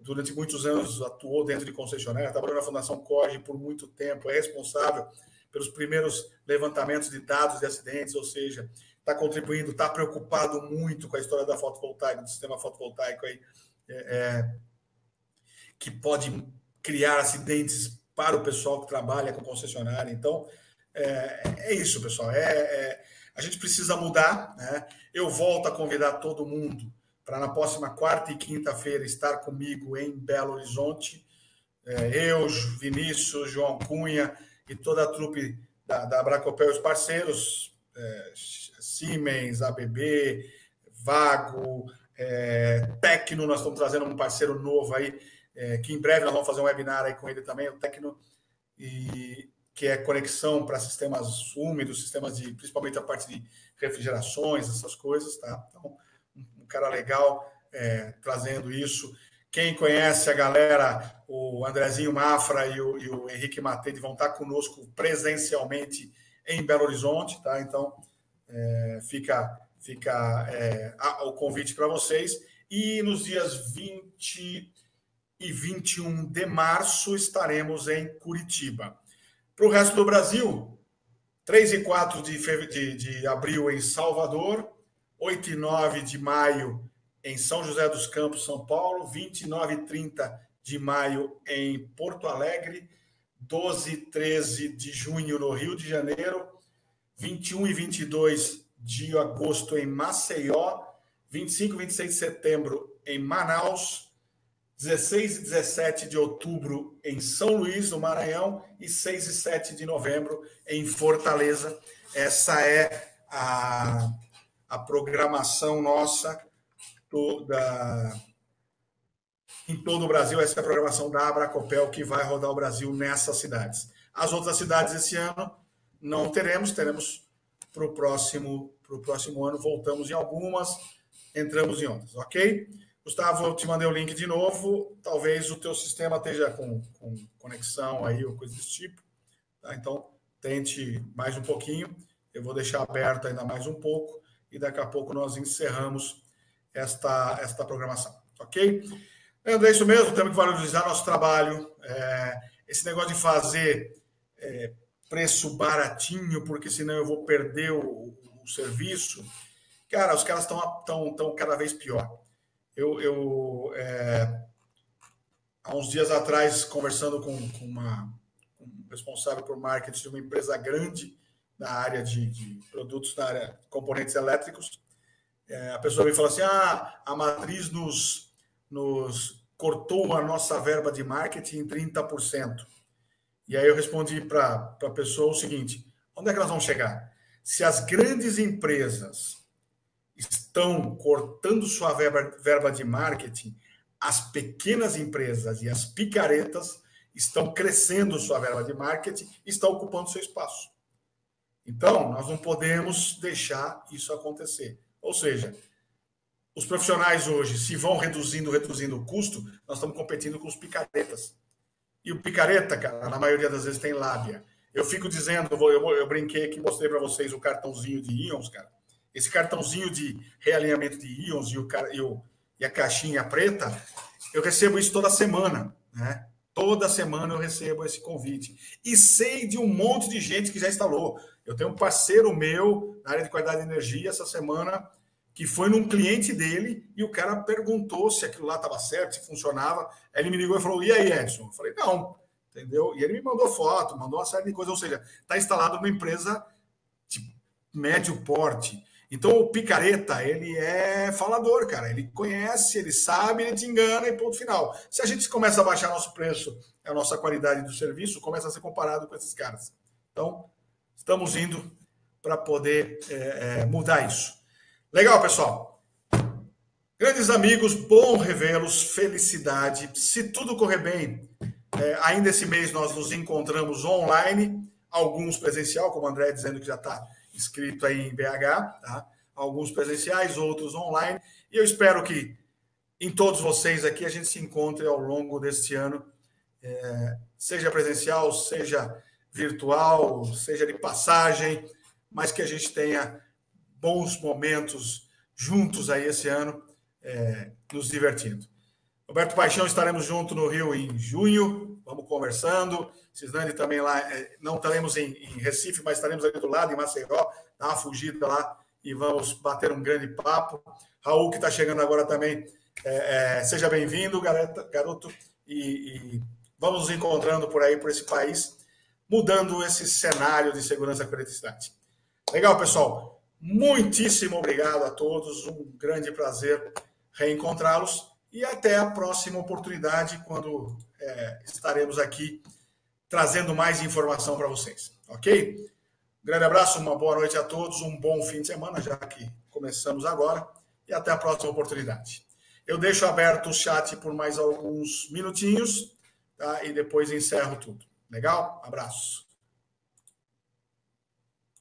durante muitos anos atuou dentro de concessionária, trabalhou na Fundação Corge por muito tempo, é responsável pelos primeiros levantamentos de dados de acidentes, ou seja, está contribuindo, está preocupado muito com a história da fotovoltaica, do sistema fotovoltaico aí, que pode criar acidentes para o pessoal que trabalha com concessionária. Então, é isso, pessoal. A gente precisa mudar, né? Eu volto a convidar todo mundo para na próxima quarta e quinta-feira estar comigo em Belo Horizonte. Eu, Vinícius, João Cunha e toda a trupe da Abracopel, os parceiros, Siemens, ABB, Vago, Tecno, nós estamos trazendo um parceiro novo aí, que em breve nós vamos fazer um webinar aí com ele também, o Tecno, que é conexão para sistemas úmidos, sistemas de, principalmente a parte de refrigerações, essas coisas, tá? Então, um cara legal trazendo isso. Quem conhece a galera, o Andrezinho Mafra e o Henrique Matede vão estar conosco presencialmente em Belo Horizonte, tá? Então, fica o convite para vocês. E nos dias 20 e 21 de março estaremos em Curitiba. Para o resto do Brasil, 3 e 4 de abril em Salvador, 8 e 9 de maio em São José dos Campos, São Paulo, 29 e 30 de maio em Porto Alegre, 12 e 13 de junho no Rio de Janeiro, 21 e 22 de agosto em Maceió, 25 e 26 de setembro em Manaus, 16 e 17 de outubro em São Luís, no Maranhão, e 6 e 7 de novembro em Fortaleza. Essa é a programação nossa em todo o Brasil. Essa é a programação da Abracopel, que vai rodar o Brasil nessas cidades. As outras cidades esse ano não teremos para o próximo ano. Voltamos em algumas, entramos em outras, ok? Gustavo, eu te mandei o link de novo. Talvez o teu sistema esteja com conexão aí ou coisa desse tipo. Tá? Então, tente mais um pouquinho. Eu vou deixar aberto ainda mais um pouco e daqui a pouco nós encerramos esta programação. Ok? André, é isso mesmo. Temos que valorizar nosso trabalho. Esse negócio de fazer preço baratinho, porque senão eu vou perder o serviço. Cara, os caras estão cada vez pior. Há uns dias atrás, conversando com um responsável por marketing de uma empresa grande na área de produtos, na área de componentes elétricos, a pessoa me falou assim, a Matriz nos cortou a nossa verba de marketing em 30%. E aí eu respondi para a pessoa o seguinte, onde é que nós vamos chegar? Se as grandes empresas estão cortando sua verba de marketing, as pequenas empresas e as picaretas estão crescendo sua verba de marketing e estão ocupando seu espaço. Então, nós não podemos deixar isso acontecer. Ou seja, os profissionais hoje, se vão reduzindo o custo, nós estamos competindo com os picaretas. E o picareta, cara, na maioria das vezes tem lábia. Eu fico dizendo, eu brinquei aqui, mostrei para vocês o cartãozinho de íons, cara. Esse cartãozinho de realinhamento de íons e a caixinha preta, eu recebo isso toda semana, né? Toda semana eu recebo esse convite. E sei de um monte de gente que já instalou. Eu tenho um parceiro meu na área de qualidade de energia essa semana que foi num cliente dele e o cara perguntou se aquilo lá estava certo, se funcionava. Aí ele me ligou e falou, e aí, Edson? Eu falei, não, entendeu? E ele me mandou foto, mandou uma série de coisas. Ou seja, está instalado numa empresa de médio porte. Então, o picareta, ele é falador, cara. Ele conhece, ele sabe, ele te engana e ponto final. Se a gente começa a baixar nosso preço, a nossa qualidade do serviço, começa a ser comparado com esses caras. Então, estamos indo para poder mudar isso. Legal, pessoal? Grandes amigos, bom revê-los, felicidade. Se tudo correr bem, ainda esse mês nós nos encontramos online, alguns presencial, como o André dizendo que já está inscrito aí em BH, tá? Alguns presenciais, outros online, e eu espero que em todos vocês aqui a gente se encontre ao longo deste ano, seja presencial, seja virtual, seja de passagem, mas que a gente tenha bons momentos juntos aí esse ano, nos divertindo. Roberto Paixão, estaremos juntos no Rio em junho, vamos conversando. Cisnani também lá, não estaremos em Recife, mas estaremos ali do lado, em Maceió, dá uma fugida lá e vamos bater um grande papo. Raul, que está chegando agora também, seja bem-vindo, garoto, e vamos nos encontrando por aí, por esse país, mudando esse cenário de segurança pela eletricidade. Legal, pessoal? Muitíssimo obrigado a todos, um grande prazer reencontrá-los e até a próxima oportunidade, quando estaremos aqui trazendo mais informação para vocês, ok? Grande abraço, uma boa noite a todos, um bom fim de semana, já que começamos agora, e até a próxima oportunidade. Eu deixo aberto o chat por mais alguns minutinhos, tá? E depois encerro tudo. Legal? Abraço.